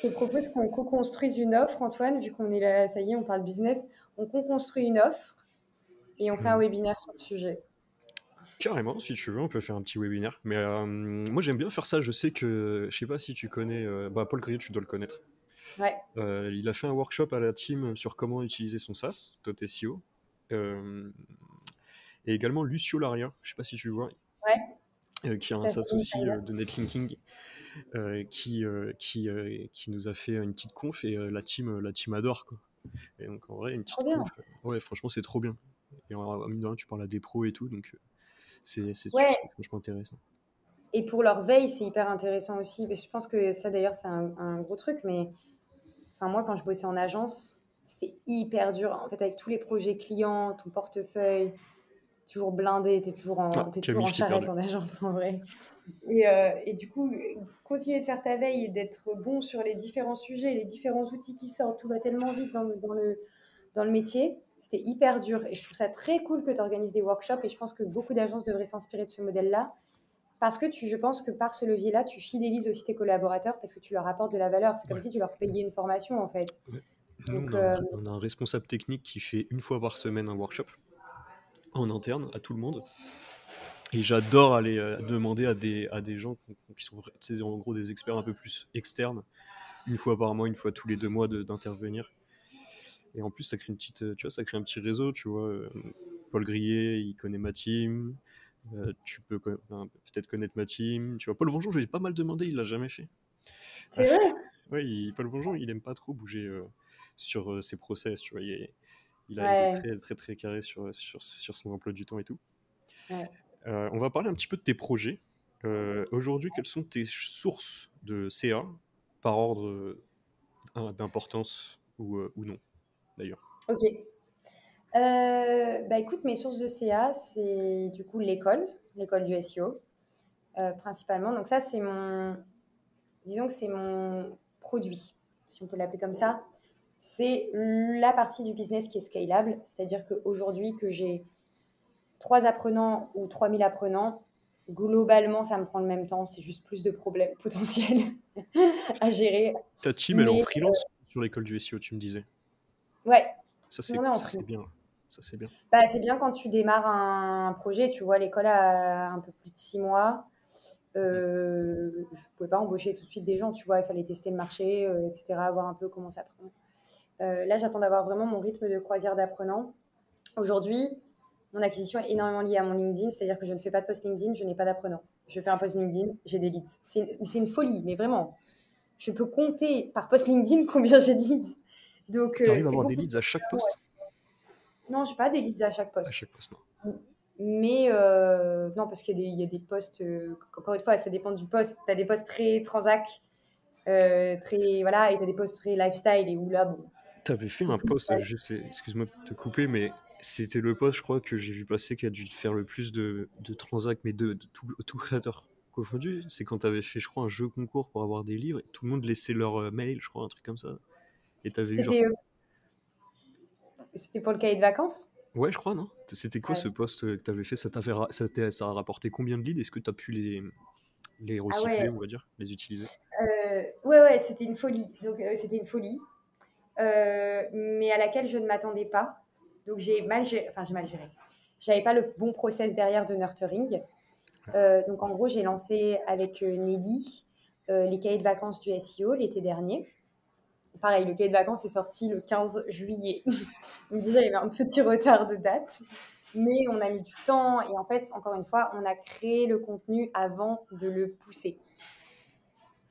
Je te propose qu'on co-construise une offre, Antoine, vu qu'on est là, ça y est, on parle business. On co-construit une offre et on fait un Mhm. webinaire sur le sujet. Carrément, si tu veux, on peut faire un petit webinaire. Mais moi, j'aime bien faire ça. Je sais que, je sais pas si tu connais, Paul Crier, tu dois le connaître. Ouais, Il a fait un workshop à la team sur comment utiliser son SaaS, SEO. Euh, et également Lucio Laria, je sais pas si tu le vois, ouais, qui a tout un à fait. SaaS aussi de netlinking, qui nous a fait une petite conf et la team adore quoi. Et donc en vrai, une C'est petite trop bien. conf, ouais, franchement, c'est trop bien. Et mine de rien, tu parles à des pros et tout, donc Ouais, c'est franchement intéressant. et pour leur veille, c'est hyper intéressant aussi. Mais je pense que ça, d'ailleurs, c'est un gros truc. Mais enfin, moi, quand je bossais en agence, c'était hyper dur. En fait, avec tous les projets clients, ton portefeuille, toujours blindé, Ah, t'es toujours Camille, en je t'ai charrette perdu. en agence, en vrai. Et du coup, continuer de faire ta veille et d'être bon sur les différents sujets, les différents outils qui sortent, tout va tellement vite dans le métier. C'était hyper dur. Et je trouve ça très cool que tu organises des workshops. Et je pense que beaucoup d'agences devraient s'inspirer de ce modèle-là. Parce que je pense que par ce levier-là, tu fidélises aussi tes collaborateurs parce que tu leur apportes de la valeur. C'est comme Ouais. si tu leur payais une formation, en fait. Ouais. Nous, Donc, on a un responsable technique qui fait une fois par semaine un workshop en interne à tout le monde. Et j'adore aller demander à des gens qui sont en gros des experts un peu plus externes, une fois par mois, une fois tous les 2 mois d'intervenir. Et en plus, ça crée une petite, tu vois, ça crée un petit réseau, tu vois. Paul Grillet, il connaît ma team. Tu peux peut-être connaître ma team. Tu vois, Paul Vonjon, je lui ai pas mal demandé, il l'a jamais fait. c'est vrai. Ouais, Paul Vonjon, il aime pas trop bouger sur ses process, tu vois. Il est Ouais, très, très, très carré sur son emploi du temps et tout. ouais. On va parler un petit peu de tes projets. Aujourd'hui, quelles sont tes sources de CA par ordre d'importance ou non, d'ailleurs? Ok. Bah écoute, mes sources de CA, c'est du coup l'école du SEO, principalement. Donc ça, disons que c'est mon produit, si on peut l'appeler comme ça. C'est la partie du business qui est scalable, c'est-à-dire qu'aujourd'hui, que j'ai 3 apprenants ou 3000 apprenants, Globalement, ça me prend le même temps, c'est juste plus de problèmes potentiels à gérer. Ta team, elle est en Mais freelance sur l'école du SEO, tu me disais. ouais, Ça, tout le monde est en c'est free. bien. Ça, c'est bien. Bah, c'est bien quand tu démarres un projet, tu vois, l'école a un peu plus de 6 mois. Je pouvais pas embaucher tout de suite des gens, tu vois, il fallait tester le marché, etc., voir un peu comment ça prend. Là, j'attends d'avoir vraiment mon rythme de croisière d'apprenant. Aujourd'hui, mon acquisition est énormément liée à mon LinkedIn, c'est-à-dire que je ne fais pas de post LinkedIn, je n'ai pas d'apprenant. Je fais un post LinkedIn, j'ai des leads. C'est une folie, mais vraiment. Je peux compter par post LinkedIn combien j'ai de leads. Donc, Tu arrives à c'est avoir des beaucoup. leads à chaque poste? Non, je n'ai pas des leads à chaque À poste. chaque poste, non. Mais non, parce qu'il y a des posts, encore une fois, ça dépend du poste. Tu as des posts très transac, très, voilà, et tu as des posts très lifestyle, et où là, bon. T'avais fait un post, excuse-moi de te couper, mais c'était le post, je crois, que j'ai vu passer qui a dû te faire le plus de transac, mais de tout créateur confondu. C'est quand t'avais fait, je crois, un jeu concours pour avoir des livres, et tout le monde laissait leur mail, je crois, un truc comme ça. Et t'avais eu genre. C'était pour le cahier de vacances. Ouais, je crois, non? C'était quoi Ouais. ce post que t'avais fait? Ça a rapporté combien de leads? Est-ce que t'as pu les Ah recycler, ouais, on va dire, les utiliser? ouais, c'était une folie. Donc, c'était une folie, mais à laquelle je ne m'attendais pas. Donc, j'ai mal géré. Enfin, j'ai mal géré. J'avais pas le bon process derrière de nurturing. Donc, en gros, j'ai lancé avec Nelly les cahiers de vacances du SEO l'été dernier. Pareil, le cahier de vacances est sorti le 15 juillet. Donc, déjà, il y avait un petit retard de date. Mais on a mis du temps. Et en fait, encore une fois, on a créé le contenu avant de le pousser.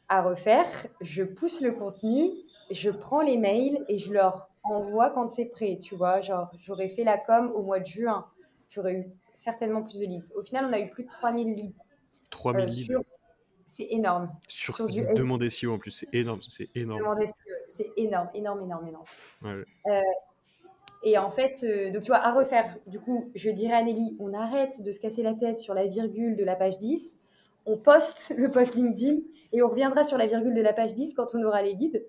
À refaire, je pousse le contenu, je prends les mails et je leur envoie quand c'est prêt, tu vois. Genre, j'aurais fait la com au mois de juin, j'aurais eu certainement plus de leads. Au final, on a eu plus de 3000 leads 3000 leads. sur... C'est énorme. Sur Sur du une demande SEO en plus, c'est énorme, c'est énorme. c'est énorme, énorme, énorme, énorme. Ouais. Et en fait, donc tu vois, à refaire, du coup, je dirais à Nelly, on arrête de se casser la tête sur la virgule de la page 10, on poste le post LinkedIn et on reviendra sur la virgule de la page 10 quand on aura les leads.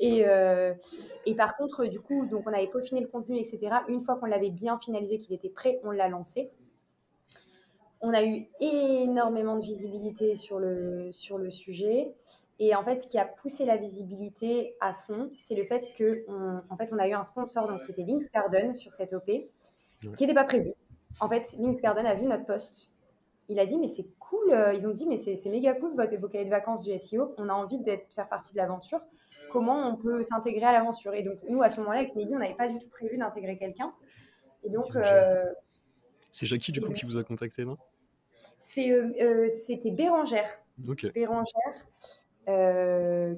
Et par contre, du coup, donc on avait peaufiné le contenu, etc. Une fois qu'on l'avait bien finalisé, qu'il était prêt, on l'a lancé. On a eu énormément de visibilité sur le sujet. Et en fait, ce qui a poussé la visibilité à fond, c'est le fait qu'on a eu un sponsor donc, qui était Links Garden sur cette OP, qui n'était pas prévu. En fait, Links Garden a vu notre post. Il a dit, mais c'est cool. Ils ont dit, mais c'est méga cool vos cahiers de vacances du SEO. On a envie de faire partie de l'aventure. Comment on peut s'intégrer à l'aventure? Et donc, nous, à ce moment-là, avec Nelly, on n'avait pas du tout prévu d'intégrer quelqu'un. Et donc, c'est Jackie, du coup, qui vous a contacté, non? C'était Bérangère. Ok. Bérangère,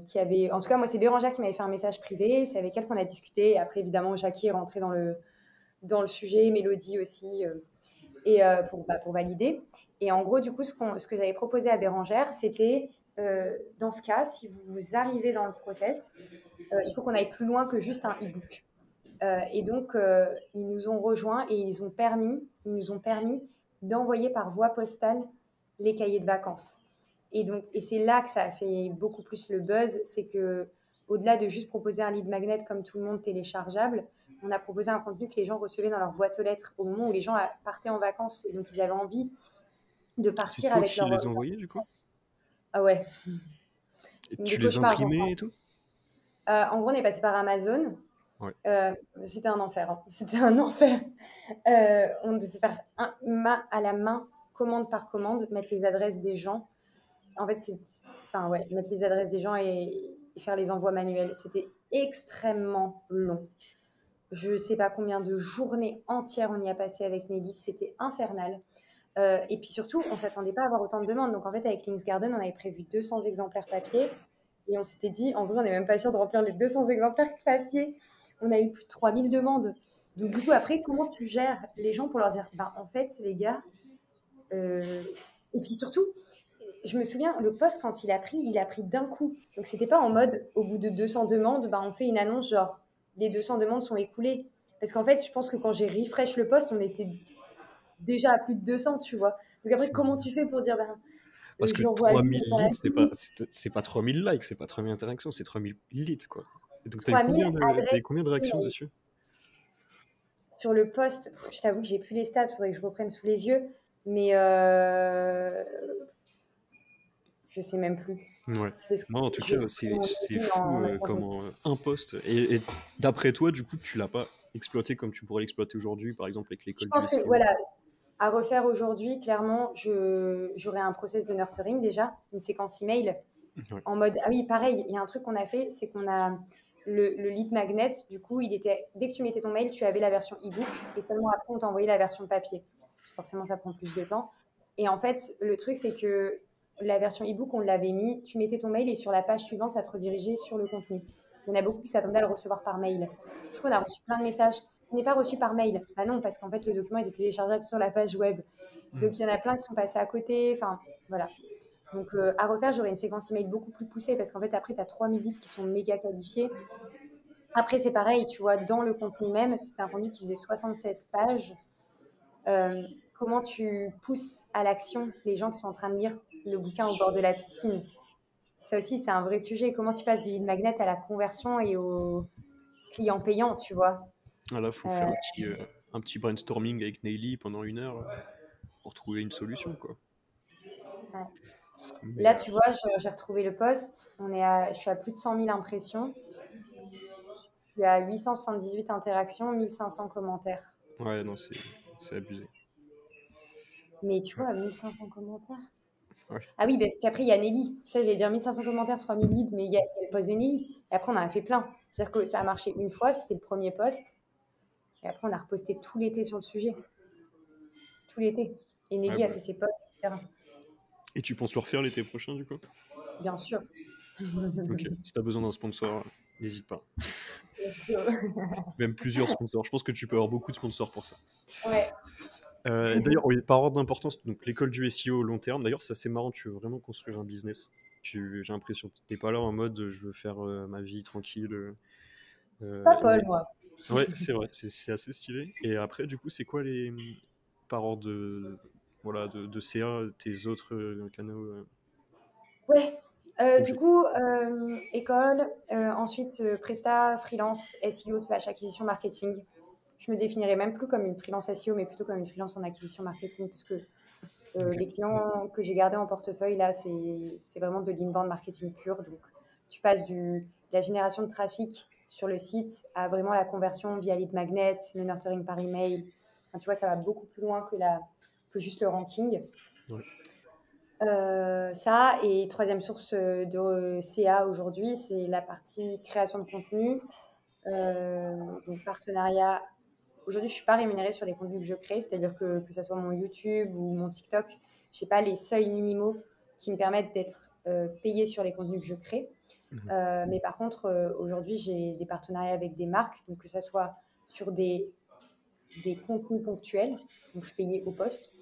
qui avait... En tout cas, moi, c'est Bérangère qui m'avait fait un message privé. C'est avec elle qu'on a discuté. Et après, évidemment, Jackie est rentrée dans le sujet, Mélodie aussi, pour valider. Et en gros, du coup, ce que j'avais proposé à Bérangère, c'était, dans ce cas, si vous arrivez dans le process, il faut qu'on aille plus loin que juste un e-book. Et donc, ils nous ont rejoints et ils nous ont permis d'envoyer par voie postale les cahiers de vacances. Et c'est là que ça a fait beaucoup plus le buzz, c'est que au-delà de juste proposer un lead magnet comme tout le monde téléchargeable, on a proposé un contenu que les gens recevaient dans leur boîte aux lettres au moment où les gens partaient en vacances. Et donc, ils avaient envie de C'est partir toi avec qui leur... les envoyais, du coup? Ah ouais, Et des tu les cauchemars. imprimais et tout? En gros, on est passé par Amazon. Ouais. C'était un enfer. Hein. C'était un enfer. On devait faire à la main, commande par commande, mettre les adresses des gens. En fait, mettre les adresses des gens et faire les envois manuels. C'était extrêmement long. Je ne sais pas combien de journées entières on y a passé avec Nelly. C'était infernal. Et puis surtout, on ne s'attendait pas à avoir autant de demandes. Donc en fait, avec Links Garden, on avait prévu 200 exemplaires papier. Et on s'était dit, en vrai, on n'est même pas sûr de remplir les 200 exemplaires papier. On a eu plus de 3000 demandes. Donc du coup, après, comment tu gères les gens pour leur dire, en fait, les gars... Et puis surtout, je me souviens, le poste, quand il a pris d'un coup. Donc, c'était pas en mode, au bout de 200 demandes, on fait une annonce genre, les 200 demandes sont écoulées. Parce qu'en fait, je pense que quand j'ai refresh le poste, on était déjà à plus de 200, tu vois. Donc après, comment tu fais pour dire, Parce que je l'envoie à lui 3000 dans la leads, c'est pas 3000 likes, c'est pas 3000 interactions, c'est 3000 leads, quoi. Et donc, t'as eu 3000 adresses combien de réactions email. dessus? Sur le poste, je t'avoue que j'ai plus les stats, il faudrait que je reprenne sous les yeux. Mais je sais même plus. Ouais. Moi, en tout Je vais cas, supprimer mon c'est LinkedIn fou en attendant. comment un poste. Et d'après toi, du coup, tu l'as pas exploité comme tu pourrais l'exploiter aujourd'hui, par exemple avec Je l'école du pense que SEO. voilà, à refaire aujourd'hui, clairement, j'aurais un process de nurturing déjà, une séquence email Ouais. en mode ah oui, pareil, il y a un truc qu'on a fait, c'est qu'on a le lead magnet, du coup, il était dès que tu mettais ton mail, tu avais la version e-book et seulement après on t'envoyait la version papier. Forcément, ça prend plus de temps. Et en fait, le truc c'est que la version e-book, on l'avait mis, tu mettais ton mail et sur la page suivante, ça te redirigeait sur le contenu. Il y en a beaucoup qui s'attendaient à le recevoir par mail. Du coup, on a reçu plein de messages. Il n'est pas reçu par mail. Bah non, parce qu'en fait, le document était téléchargeable sur la page web. Mm. Donc, il y en a plein qui sont passés à côté. Enfin, voilà. Donc, à refaire, j'aurais une séquence email beaucoup plus poussée parce qu'en fait, après, tu as 3000 leads qui sont méga qualifiés. Après, c'est pareil, tu vois, dans le contenu même, c'était un contenu qui faisait 76 pages. Comment tu pousses à l'action les gens qui sont en train de lire le bouquin au bord de la piscine? Ça aussi, c'est un vrai sujet. Comment tu passes du lead magnet à la conversion et au client payant, tu vois? Ah là, faut Euh, faire un petit brainstorming avec Nelly pendant 1 heure pour trouver une solution, quoi. ouais. Mais Là, tu vois, j'ai retrouvé le post. Je suis à plus de 100 000 impressions. Je suis à 878 interactions, 1500 commentaires. ouais, non, c'est abusé. Mais tu Ouais. vois, 1500 commentaires. Ouais. Ah oui, parce qu'après, il y a Nelly. Tu sais, j'allais dire 1500 commentaires, 3000 leads, mais il y a le post de Nelly. Et après, on en a fait plein. C'est-à-dire que ça a marché une fois, c'était le premier post. Et après, on a reposté tout l'été sur le sujet. Tout l'été. Et Ouais, Nelly a bah. fait ses posts, etc. Et tu penses le refaire l'été prochain, du coup? Bien sûr. Ok. Si t'as besoin d'un sponsor, n'hésite pas. Let's go. Même plusieurs sponsors. Je pense que tu peux avoir beaucoup de sponsors pour ça. Ouais. D'ailleurs, oui, par ordre d'importance, donc l'école du SEO au long terme, d'ailleurs, c'est assez marrant, tu veux vraiment construire un business. J'ai l'impression que t'es pas là en mode je veux faire ma vie tranquille. Pas Paul, Et... moi. Ouais, c'est vrai, c'est assez stylé. Et après, du coup, c'est quoi les par ordre voilà, de CA, tes autres canaux Ouais. Du projets? coup, école, ensuite Presta, freelance, SEO/acquisition marketing. Je me définirais même plus comme une freelance SEO, mais plutôt comme une freelance en acquisition marketing, parce que Ok. les clients que j'ai gardés en portefeuille, là, c'est vraiment de l'inbound marketing pur. Donc, tu passes de la génération de trafic sur le site à vraiment la conversion via lead magnet, le nurturing par email. Enfin, tu vois, ça va beaucoup plus loin que juste le ranking. Ouais. Ça, et troisième source de CA aujourd'hui, c'est la partie création de contenu. Donc, partenariat. Aujourd'hui, je ne suis pas rémunérée sur les contenus que je crée, c'est-à-dire que ce soit mon YouTube ou mon TikTok, je n'ai pas les seuils minimaux qui me permettent d'être payée sur les contenus que je crée. Mais par contre, aujourd'hui, j'ai des partenariats avec des marques, donc que ce soit sur des contenus ponctuels, donc je payais au poste.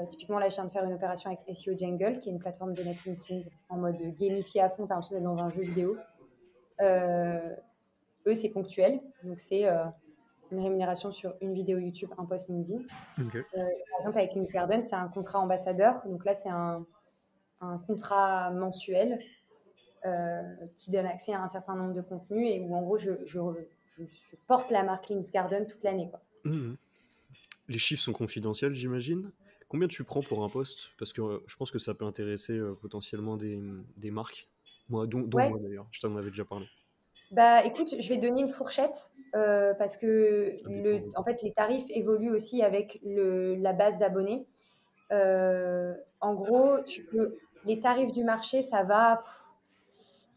Typiquement, là, je viens de faire une opération avec SEO Jungle, qui est une plateforme de netlinking en mode gamifié à fond, t'as l'impression d'être dans un jeu vidéo. Eux, c'est ponctuel, donc c'est une rémunération sur une vidéo YouTube, un post LinkedIn. Ok. Par exemple, avec Links Garden, c'est un contrat ambassadeur. Donc là, c'est un contrat mensuel qui donne accès à un certain nombre de contenus et où, en gros, je porte la marque Links Garden toute l'année, quoi. Mhm. Les chiffres sont confidentiels, j'imagine. Combien tu prends pour un poste? Parce que je pense que ça peut intéresser potentiellement des marques. Moi, dont Ouais, moi d'ailleurs, je t'en avais déjà parlé. bah écoute, je vais donner une fourchette parce que Ça dépend. en fait, les tarifs évoluent aussi avec la base d'abonnés. En gros, les tarifs du marché, ça va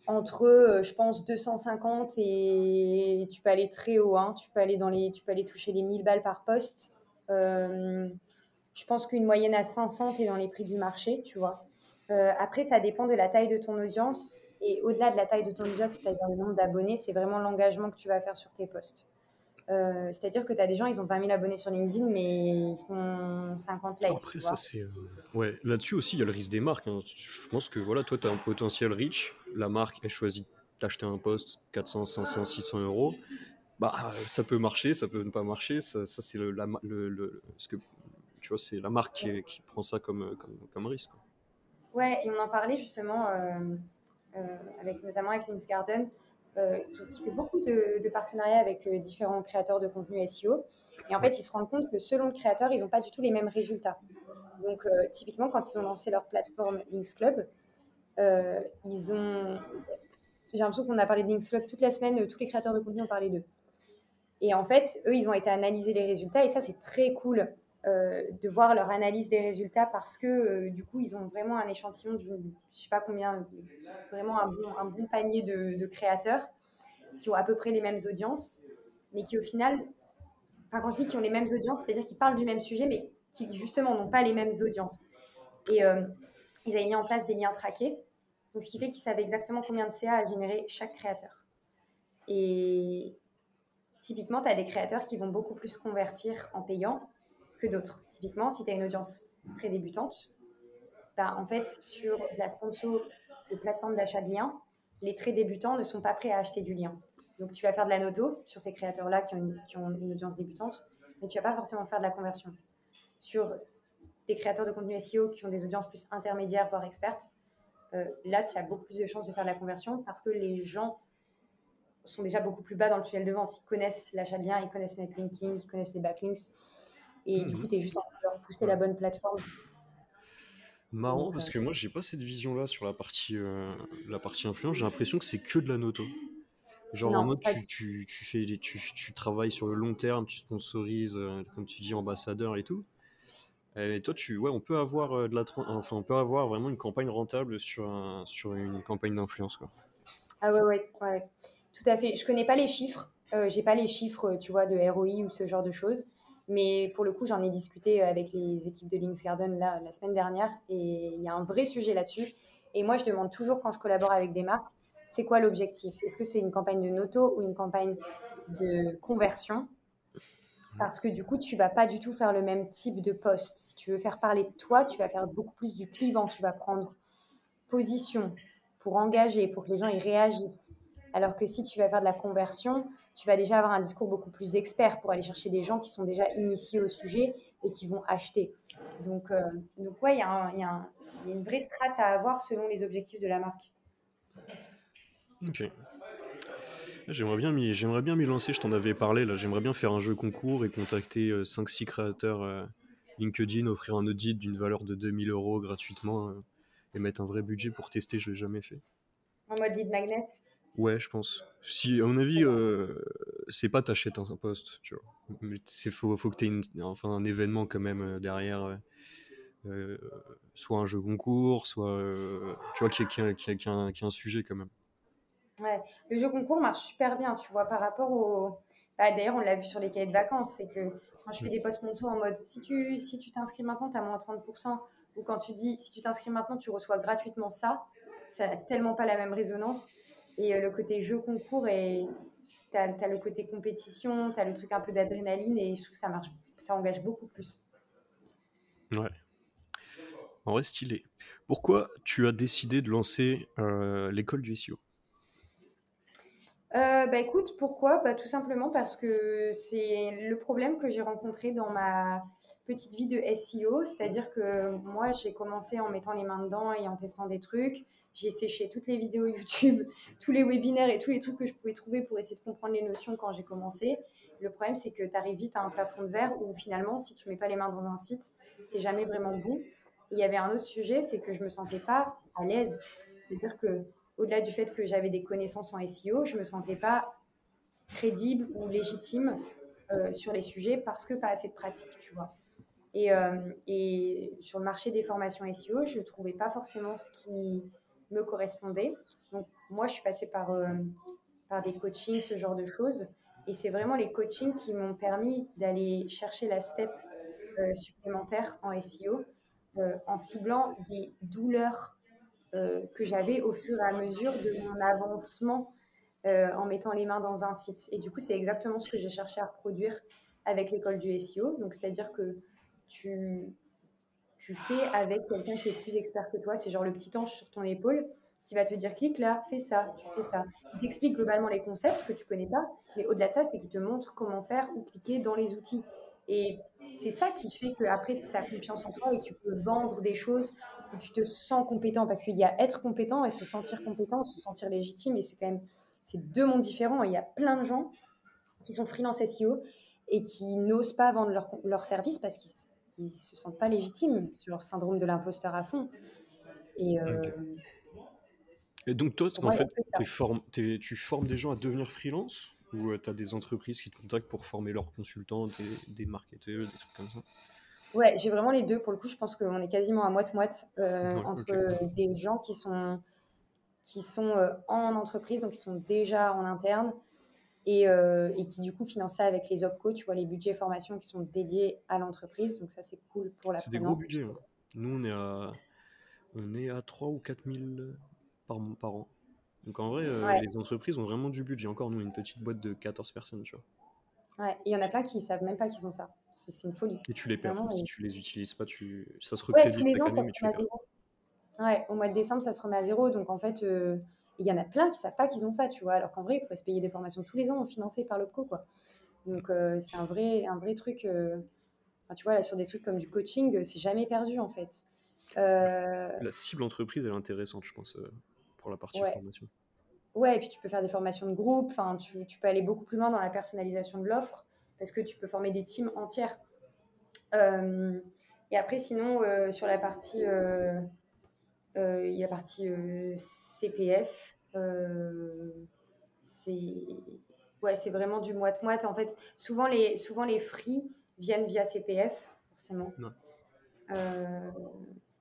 entre, je pense, 250 et tu peux aller très haut. Hein. Tu peux aller toucher les 1000 balles par poste. Je pense qu'une moyenne à 500, tu es dans les prix du marché, tu vois. Après, ça dépend de la taille de ton audience. Et au-delà de la taille de ton audience, c'est-à-dire le nombre d'abonnés, c'est vraiment l'engagement que tu vas faire sur tes posts. C'est-à-dire que tu as des gens, ils ont 20 000 abonnés sur LinkedIn, mais ils font 50 likes, Après, tu ça, vois. c'est. Ouais, là-dessus aussi, il y a le risque des marques, hein. Je pense que voilà, toi, tu as un potentiel reach. La marque, elle choisit d'acheter un poste 400, 500, 600 euros. Bah, ça peut marcher, ça peut ne pas marcher. Ça c'est ce que, tu vois, c'est la marque qui prend ça comme risque, quoi. Ouais, et on en parlait justement notamment avec Links Garden, qui fait beaucoup de partenariats avec différents créateurs de contenu SEO. Et en fait, ils se rendent compte que selon le créateur, ils n'ont pas du tout les mêmes résultats. Donc, typiquement, quand ils ont lancé leur plateforme Links Club, ils ont... J'ai l'impression qu'on a parlé de Links Club toute la semaine, tous les créateurs de contenu ont parlé d'eux. Et en fait, eux, ils ont été analyser les résultats. Et ça, c'est très cool de voir leur analyse des résultats parce que du coup, ils ont vraiment un échantillon, je ne sais pas combien, vraiment un bon panier de créateurs qui ont à peu près les mêmes audiences, mais qui au final, enfin, quand je dis qu'ils ont les mêmes audiences, c'est-à-dire qu'ils parlent du même sujet, mais qui justement n'ont pas les mêmes audiences. Et ils avaient mis en place des liens traqués, donc ce qui fait qu'ils savaient exactement combien de CA a généré chaque créateur. Et typiquement, tu as des créateurs qui vont beaucoup plus convertir en payant que d'autres. Typiquement, si tu as une audience très débutante, bah, en fait, sur la sponsor de plateforme d'achat de liens, les très débutants ne sont pas prêts à acheter du lien. Donc, tu vas faire de la noto sur ces créateurs-là qui ont une audience débutante, mais tu ne vas pas forcément faire de la conversion. Sur des créateurs de contenu SEO qui ont des audiences plus intermédiaires, voire expertes, là, tu as beaucoup plus de chances de faire de la conversion parce que les gens sont déjà beaucoup plus bas dans le tunnel de vente. Ils connaissent l'achat de liens, ils connaissent le netlinking, ils connaissent les backlinks. Et du coup, tu es juste en train de leur pousser la bonne plateforme. Marrant, Donc, parce que moi, j'ai pas cette vision-là sur la partie influence. J'ai l'impression que c'est que de la noto. Genre en non, mode, pas tu travailles sur le long terme, tu sponsorises, comme tu dis, ambassadeur et tout. Et toi, ouais, on peut avoir enfin, on peut avoir vraiment une campagne rentable sur une campagne d'influence, quoi. Ah ouais, tout à fait. Je connais pas les chiffres. J'ai pas les chiffres, tu vois, de ROI ou ce genre de choses. Mais pour le coup, j'en ai discuté avec les équipes de Links Garden là, la semaine dernière. Et il y a un vrai sujet là-dessus. Et moi, je demande toujours quand je collabore avec des marques, c'est quoi l'objectif? Est-ce que c'est une campagne de noto ou une campagne de conversion? Parce que du coup, tu vas pas du tout faire le même type de post. Si tu veux faire parler de toi, tu vas faire beaucoup plus du clivant. Tu vas prendre position pour engager, pour que les gens y réagissent. Alors que si tu vas faire de la conversion, tu vas déjà avoir un discours beaucoup plus expert pour aller chercher des gens qui sont déjà initiés au sujet et qui vont acheter. Donc ouais, il y a une vraie strate à avoir selon les objectifs de la marque. Ok. J'aimerais bien m'y lancer, je t'en avais parlé, là. J'aimerais bien faire un jeu concours et contacter 5-6 créateurs LinkedIn, offrir un audit d'une valeur de 2000 € gratuitement et mettre un vrai budget pour tester, je l'ai jamais fait. En mode lead magnet. Ouais, je pense. Si, à mon avis, c'est pas t'achètes un poste, tu vois. Mais faut que t'aies enfin, un événement quand même derrière. Euh, soit un jeu concours, soit, tu vois, qu'il y a un sujet quand même. Ouais. Le jeu concours marche super bien, tu vois, par rapport au... Bah, d'ailleurs, on l'a vu sur les cahiers de vacances, c'est que quand je fais des posts sponsors en mode si tu t'inscris maintenant, tu as moins 30%, ou quand tu dis si tu t'inscris maintenant, tu reçois gratuitement ça, ça n'a tellement pas la même résonance. Et le côté jeu concours, et tu as le côté compétition, tu as le truc un peu d'adrénaline, et je trouve que ça marche, ça engage beaucoup plus. Ouais. En vrai, stylé. Pourquoi tu as décidé de lancer l'école du SEO? Bah écoute, pourquoi? Bah, tout simplement parce que c'est le problème que j'ai rencontré dans ma petite vie de SEO, c'est-à-dire que moi j'ai commencé en mettant les mains dedans et en testant des trucs. J'ai séché toutes les vidéos YouTube, tous les webinaires et tous les trucs que je pouvais trouver pour essayer de comprendre les notions quand j'ai commencé. Le problème, c'est que tu arrives vite à un plafond de verre où finalement, si tu mets pas les mains dans un site, t'es jamais vraiment bon. Et il y avait un autre sujet, c'est que je me sentais pas à l'aise. C'est-à-dire que au-delà du fait que j'avais des connaissances en SEO, je ne me sentais pas crédible ou légitime sur les sujets parce que pas assez de pratique, tu vois. Et sur le marché des formations SEO, je ne trouvais pas forcément ce qui me correspondait. Donc, moi, je suis passée par des coachings, ce genre de choses. Et c'est vraiment les coachings qui m'ont permis d'aller chercher la step supplémentaire en SEO en ciblant des douleurs que j'avais au fur et à mesure de mon avancement en mettant les mains dans un site. Et du coup, c'est exactement ce que j'ai cherché à reproduire avec l'école du SEO. Donc, c'est-à-dire que tu, tu fais avec quelqu'un qui est plus expert que toi. C'est genre le petit ange sur ton épaule qui va te dire clique là, fais ça, tu fais ça. Il t'explique globalement les concepts que tu connais pas, mais au-delà de ça, c'est qu'il te montre comment faire ou cliquer dans les outils. Et c'est ça qui fait qu'après, tu as confiance en toi et tu peux vendre des choses où tu te sens compétent. Parce qu'il y a être compétent et se sentir compétent, se sentir légitime. Et c'est quand même c'est deux mondes différents. Et il y a plein de gens qui sont freelance SEO et qui n'osent pas vendre leur service parce qu'ils ils se sentent pas légitimes sur leur syndrome de l'imposteur à fond. Et Ok. Et donc toi, pour en moi, il y a fait, que ça. tu formes des gens à devenir freelance ou tu as des entreprises qui te contactent pour former leurs consultants, des marketeurs, des trucs comme ça? Ouais, j'ai vraiment les deux. Pour le coup, je pense qu'on est quasiment à moite-moite Ouais, entre ok. des gens qui sont en entreprise, donc qui sont déjà en interne, et qui du coup financent ça avec les OPCO, tu vois, les budgets formation qui sont dédiés à l'entreprise. Donc ça, c'est cool pour C'est des gros l'apprenant. budgets, hein. Nous, on est à 3 ou 4 000 par an. Donc en vrai, Ouais, les entreprises ont vraiment du budget. Encore, nous, une petite boîte de 14 personnes, tu vois. ouais. Et il y en a plein qui savent même pas qu'ils ont ça. C'est une folie. Et tu les perds. Vraiment. Si tu les utilises pas, ça se Ouais, tous recrédite les chaque ans, année, ça mais se tu remet les à perds. zéro. Ouais, au mois de décembre, ça se remet à zéro. Donc, en fait, il y en a plein qui savent pas qu'ils ont ça, tu vois. Alors qu'en vrai, ils pourraient se payer des formations tous les ans financées par l'OPCO, quoi. Donc, c'est un vrai truc. Enfin, tu vois, là, sur des trucs comme du coaching, c'est jamais perdu, en fait. Euh, La cible entreprise, elle est intéressante, je pense, pour la partie ouais. formation. Ouais, et puis tu peux faire des formations de groupe. Enfin, tu peux aller beaucoup plus loin dans la personnalisation de l'offre parce que tu peux former des teams entières. Euh, et après, sinon, sur la partie il y a la partie CPF. C'est ouais, c'est vraiment du moite-moite. En fait, souvent les free viennent via CPF, forcément. Ouais. Euh,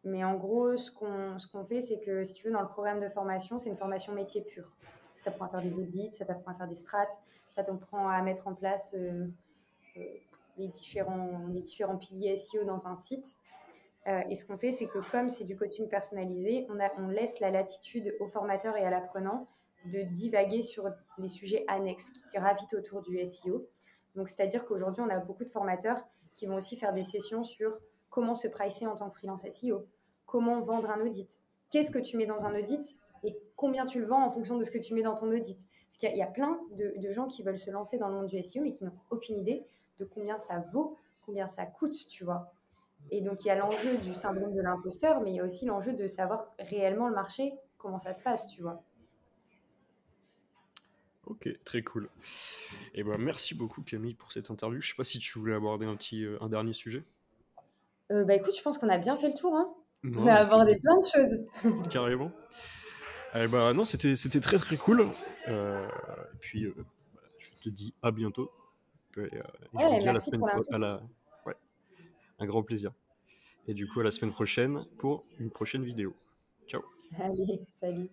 mais en gros, ce qu'on fait, c'est que si tu veux, dans le programme de formation, c'est une formation métier pure. Ça t'apprend à faire des audits, ça t'apprend à faire des strats, ça t'apprend à mettre en place euh, les différents piliers SEO dans un site. Et ce qu'on fait, c'est que comme c'est du coaching personnalisé, on laisse la latitude au formateur et à l'apprenant de divaguer sur des sujets annexes qui gravitent autour du SEO. Donc, c'est-à-dire qu'aujourd'hui, on a beaucoup de formateurs qui vont aussi faire des sessions sur comment se pricer en tant que freelance SEO, comment vendre un audit, qu'est-ce que tu mets dans un audit et combien tu le vends en fonction de ce que tu mets dans ton audit. Parce qu'il y a plein de gens qui veulent se lancer dans le monde du SEO et qui n'ont aucune idée de combien ça vaut, combien ça coûte, tu vois. Et donc, il y a l'enjeu du syndrome de l'imposteur, mais il y a aussi l'enjeu de savoir réellement le marché, comment ça se passe, tu vois. Ok, très cool. Et ben merci beaucoup Camille pour cette interview. Je sais pas si tu voulais aborder un dernier sujet. Bah écoute, je pense qu'on a bien fait le tour, hein. On Non, a on a fait abordé plein de choses. carrément. Eh ben non, c'était très très cool. Et puis je te dis à bientôt. Et je vous Ouais, dis à la merci semaine pour pro- à l'invite. la ouais, un grand plaisir. Et du coup à la semaine prochaine pour une prochaine vidéo. Ciao. Allez, salut.